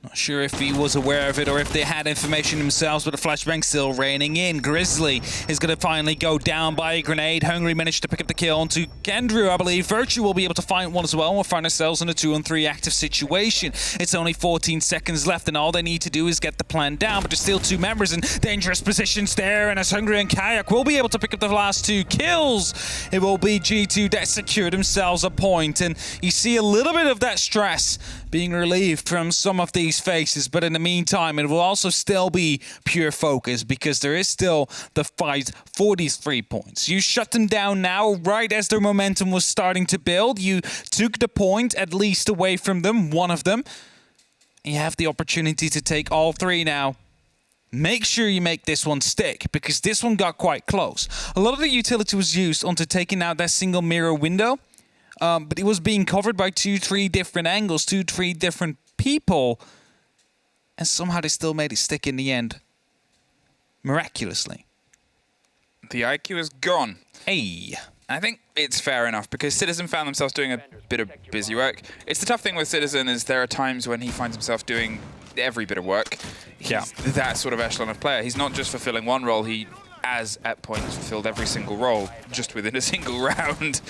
Not sure if he was aware of it or if they had information themselves, but the flashbang still raining in. Grizzly is going to finally go down by a grenade. Hungry managed to pick up the kill onto Kendrew, I believe. Virtue will be able to find one as well. We'll find ourselves in a 2-on-3 active situation. It's only 14 seconds left, and all they need to do is get the plan down, but there's still 2 members in dangerous positions there, and as Hungry and Kayak will be able to pick up the last 2 kills, it will be G2 that secure themselves a point, and you see a little bit of that stress being relieved from some of these faces, but in the meantime it will also still be pure focus because there is still the fight for these 3 points. You shut them down now right as their momentum was starting to build. You took the point at least away from them, one of them. You have the opportunity to take all 3 now. Make sure you make this one stick, because this one got quite close. A lot of the utility was used onto taking out that single mirror window, but it was being covered by 2-3 different angles, 2-3 different people, and somehow they still made it stick in the end. Miraculously. The IQ is gone. Hey. I think it's fair enough because Citizen found themselves doing a bit of busy work. It's the tough thing with Citizen is there are times when he finds himself doing every bit of work. He's that sort of echelon of player. He's not just fulfilling one role, he has at points fulfilled every single role just within a single round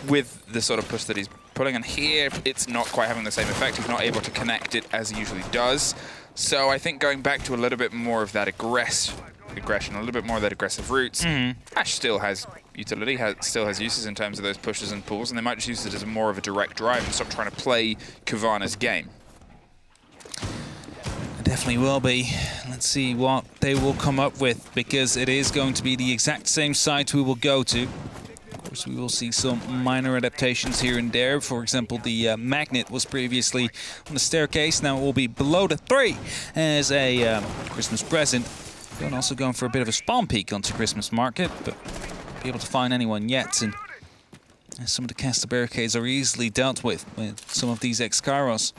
with the sort of push that he's pulling. And here, it's not quite having the same effect. He's not able to connect it as he usually does. So I think going back to a little bit more of that aggression, a little bit more of that aggressive roots. Ash still has utility, still has uses in terms of those pushes and pulls, and they might just use it as more of a direct drive and stop trying to play Coawana's game. It definitely will be. Let's see what they will come up with, because it is going to be the exact same site we will go to. Of course, we will see some minor adaptations here and there. For example, the magnet was previously on the staircase. Now it will be below the 3 as a Christmas present. And also going for a bit of a spawn peek onto Christmas Market, but be able to find anyone yet. And some of the caster barricades are easily dealt with some of these X-Kairos.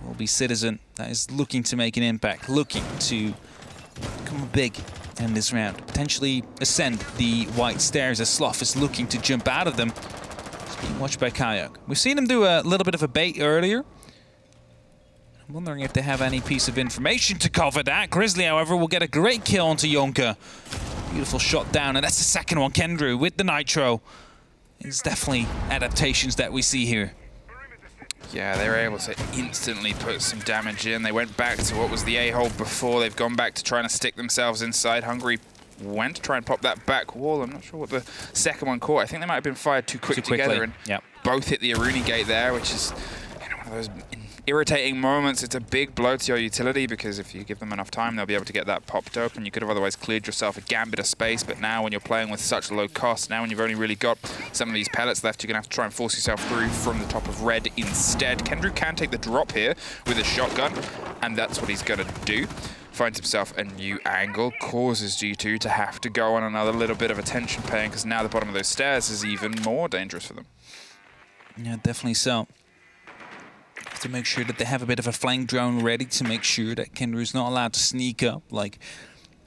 Will be Citizen that is looking to make an impact, looking to become big in this round. Potentially ascend the white stairs as Sloth is looking to jump out of them. It's being watched by Kayak. We've seen him do a little bit of a bait earlier. I'm wondering if they have any piece of information to cover that. Grizzly, however, will get a great kill onto Yonka. Beautiful shot down, and that's the second one. Kendrew with the Nitro. It's definitely adaptations that we see here. Yeah, they were able to instantly put some damage in. They went back to what was the A-hole before. They've gone back to trying to stick themselves inside. Hungry went to try and pop that back wall. I'm not sure what the second one caught. I think they might have been fired too quickly together, and both hit the Aruni gate there, which is one of those irritating moments. It's a big blow to your utility because if you give them enough time, they'll be able to get that popped open. You could have otherwise cleared yourself a gambit of space, but now when you're playing with such low cost, now when you've only really got some of these pellets left, you're going to have to try and force yourself through from the top of red instead. Kendrew can take the drop here with a shotgun, and that's what he's going to do. Finds himself a new angle, causes G2 to have to go on another little bit of attention paying because now the bottom of those stairs is even more dangerous for them. Yeah, definitely so. To make sure that they have a bit of a flank drone ready to make sure that Kendrew's not allowed to sneak up like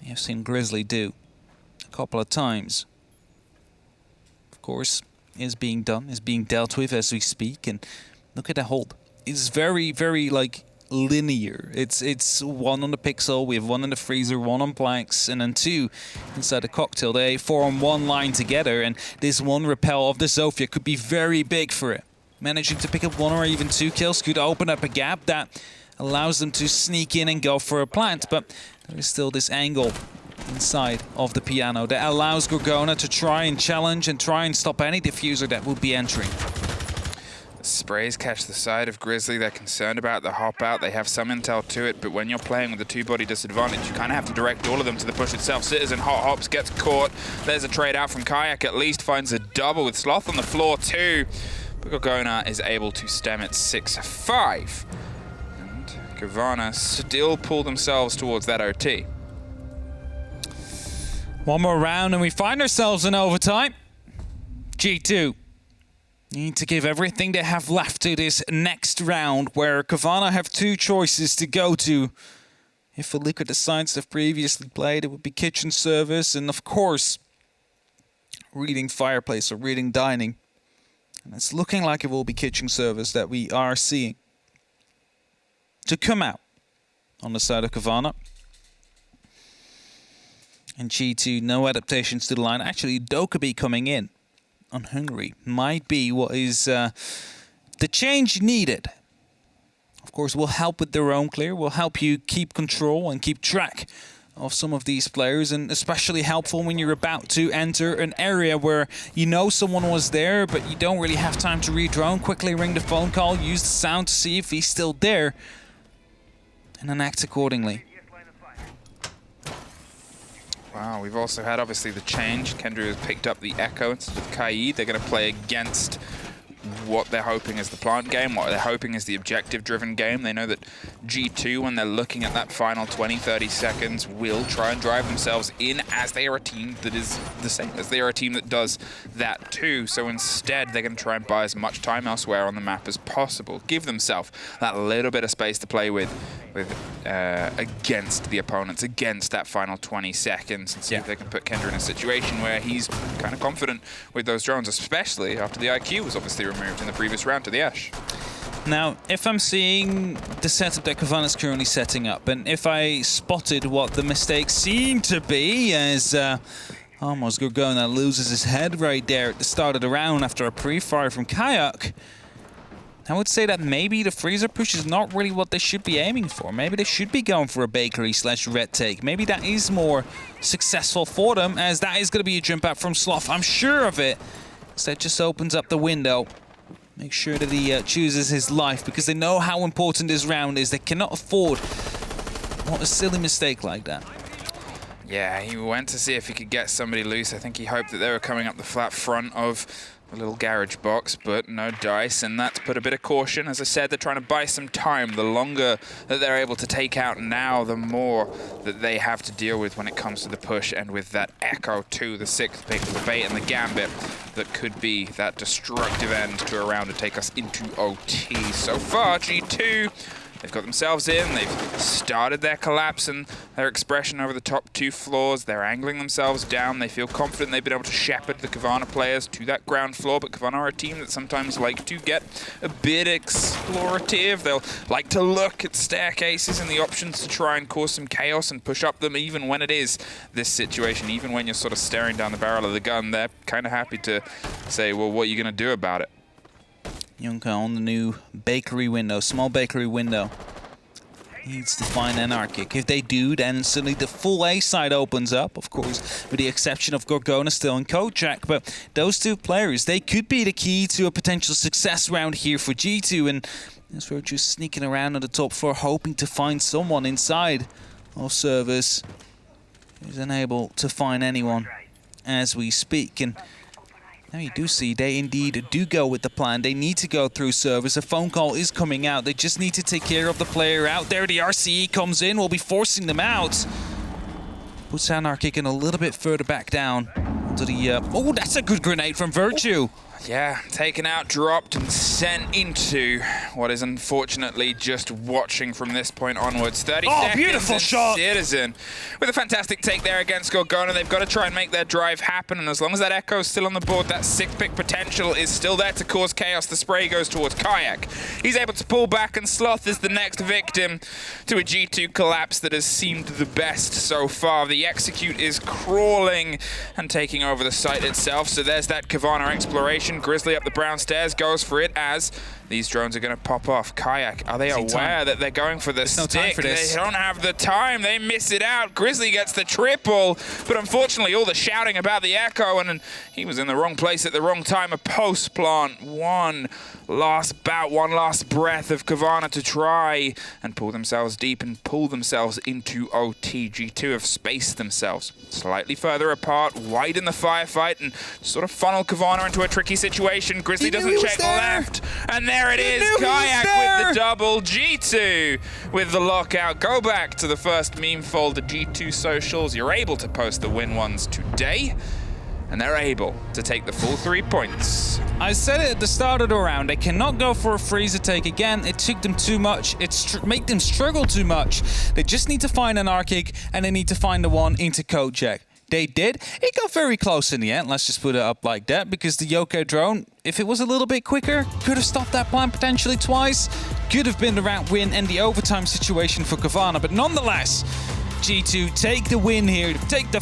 we have seen Grizzly do a couple of times. Of course, is being done, is being dealt with as we speak, and look at the hold. It's very, very like linear. It's 1 on the pixel, we have 1 on the freezer, 1 on planks, and then 2 inside the cocktail. They 4 on 1 line together, and this 1 rappel of the Zofia could be very big for it. Managing to pick up 1 or even 2 kills could open up a gap that allows them to sneak in and go for a plant, but there is still this angle inside of the piano that allows Gorgona to try and challenge and try and stop any diffuser that would be entering. Sprays catch the side of Grizzly. They're concerned about the hop out. They have some intel to it, but when you're playing with a 2-body disadvantage, you kind of have to direct all of them to the push itself. Citizen hot hops, gets caught. There's a trade out from Kayak, at least finds a double with Sloth on the floor too. But Cowana is able to stem it 6-5. And Cowana still pull themselves towards that OT. 1 more round and we find ourselves in overtime. G2 need to give everything they have left to this next round, where Cowana have 2 choices to go to. If Felica decides they've previously played, it would be kitchen service and, of course, reading fireplace or reading dining. And it's looking like it will be kitchen service that we are seeing. to come out on the side of Cowana. And G2, no adaptations to the line. Actually, Dokkaebi coming in on Hungary might be what is the change needed. Of course, will help with their own clear, will help you keep control and keep track of some of these players, and especially helpful when you're about to enter an area where you know someone was there, but you don't really have time to re-drone. Quickly ring the phone call, use the sound to see if he's still there, and then act accordingly. Wow, we've also had obviously the change. Kendra has picked up the Echo instead of Kai. They're going to play against what they're hoping is the plant game, what they're hoping is the objective-driven game. They know that G2, when they're looking at that final 20-30 seconds, will try and drive themselves in, as they are a team that is the same, as they are a team that does that too. So instead, they're going to try and buy as much time elsewhere on the map as possible. Give themselves that little bit of space to play with against the opponents, against that final 20 seconds, and see if they can put Kendra in a situation where he's kind of confident with those drones, especially after the IQ was obviously removed in the previous round to the Ash. Now, if I'm seeing the setup that Cowana is currently setting up, and if I spotted what the mistakes seem to be, as almost Gorgona loses his head right there at the start of the round after a pre-fire from Kayak, I would say that maybe the freezer push is not really what they should be aiming for. Maybe they should be going for a bakery / red take. Maybe that is more successful for them, as that is going to be a jump out from Sloth. I'm sure of it. So that just opens up the window. Make sure that he chooses his life, because they know how important this round is. They cannot afford a silly mistake like that. Yeah, he went to see if he could get somebody loose. I think he hoped that they were coming up the flat front of a little garage box, but no dice, and that's put a bit of caution. As I said, they're trying to buy some time. The longer that they're able to take out now, the more that they have to deal with when it comes to the push, and with that Echo too, the 6th pick, the bait and the gambit, that could be that destructive end to a round to take us into OT. So far, G2, they've got themselves in, they've started their collapse and their expression over the top 2 floors. They're angling themselves down. They feel confident they've been able to shepherd the Cowana players to that ground floor, but Cowana are a team that sometimes like to get a bit explorative. They'll like to look at staircases and the options to try and cause some chaos and push up them, even when it is this situation. Even when you're sort of staring down the barrel of the gun, they're kind of happy to say, well, what are you going to do about it? Junka on the new bakery window, small bakery window. Needs to find Anarchic. If they do, then suddenly the full A side opens up, of course, with the exception of Gorgona still in Kojak. But those 2 players, they could be the key to a potential success round here for G2. And as we're just sneaking around on the top floor, hoping to find someone inside of service, who's unable to find anyone as we speak. And now you do see they indeed do go with the plan. They need to go through service. A phone call is coming out. They just need to take care of the player out there. The RCE comes in, will be forcing them out. Puts Anarchic in a little bit further back down onto the... oh, that's a good grenade from Virtue. Yeah, taken out, dropped, and sent into what is unfortunately just watching from this point onwards. 30 seconds. Beautiful shot. Citizen with a fantastic take there against Gorgona. They've got to try and make their drive happen, and as long as that Echo is still on the board, that 6th pick potential is still there to cause chaos. The spray goes towards Kayak. He's able to pull back, and Sloth is the next victim to a G2 collapse that has seemed the best so far. The Execute is crawling and taking over the site itself, so there's that Cowana exploration. Grizzly up the brown stairs, goes for it as these drones are going to pop off. Kayak, are they aware that they're going for the stick? No time for this. They don't have the time. They miss it out. Grizzly gets the triple, but unfortunately all the shouting about the Echo, and he was in the wrong place at the wrong time. A post plant. One last bout, one last breath of Cowana to try and pull themselves deep and pull themselves into OT. G2 have spaced themselves slightly further apart, widen the firefight, and sort of funnel Cowana into a tricky situation. Grizzly doesn't check left, and there it is. Kayak with the double. G2 with the lockout. Go back to the first meme folder, G2 socials. You're able to post the win ones today, and they're able to take the full 3 points. I said it at the start of the round, they cannot go for a freezer take again. It took them too much. It made them struggle too much. They just need to find an Arctic, and they need to find the one into Kojak. they did. It got very close in the end, let's just put it up like that, because the Yokai drone, if it was a little bit quicker, could have stopped that plan potentially twice. Could have been the round win and the overtime situation for Cowana, but nonetheless, G2 take the win here, take the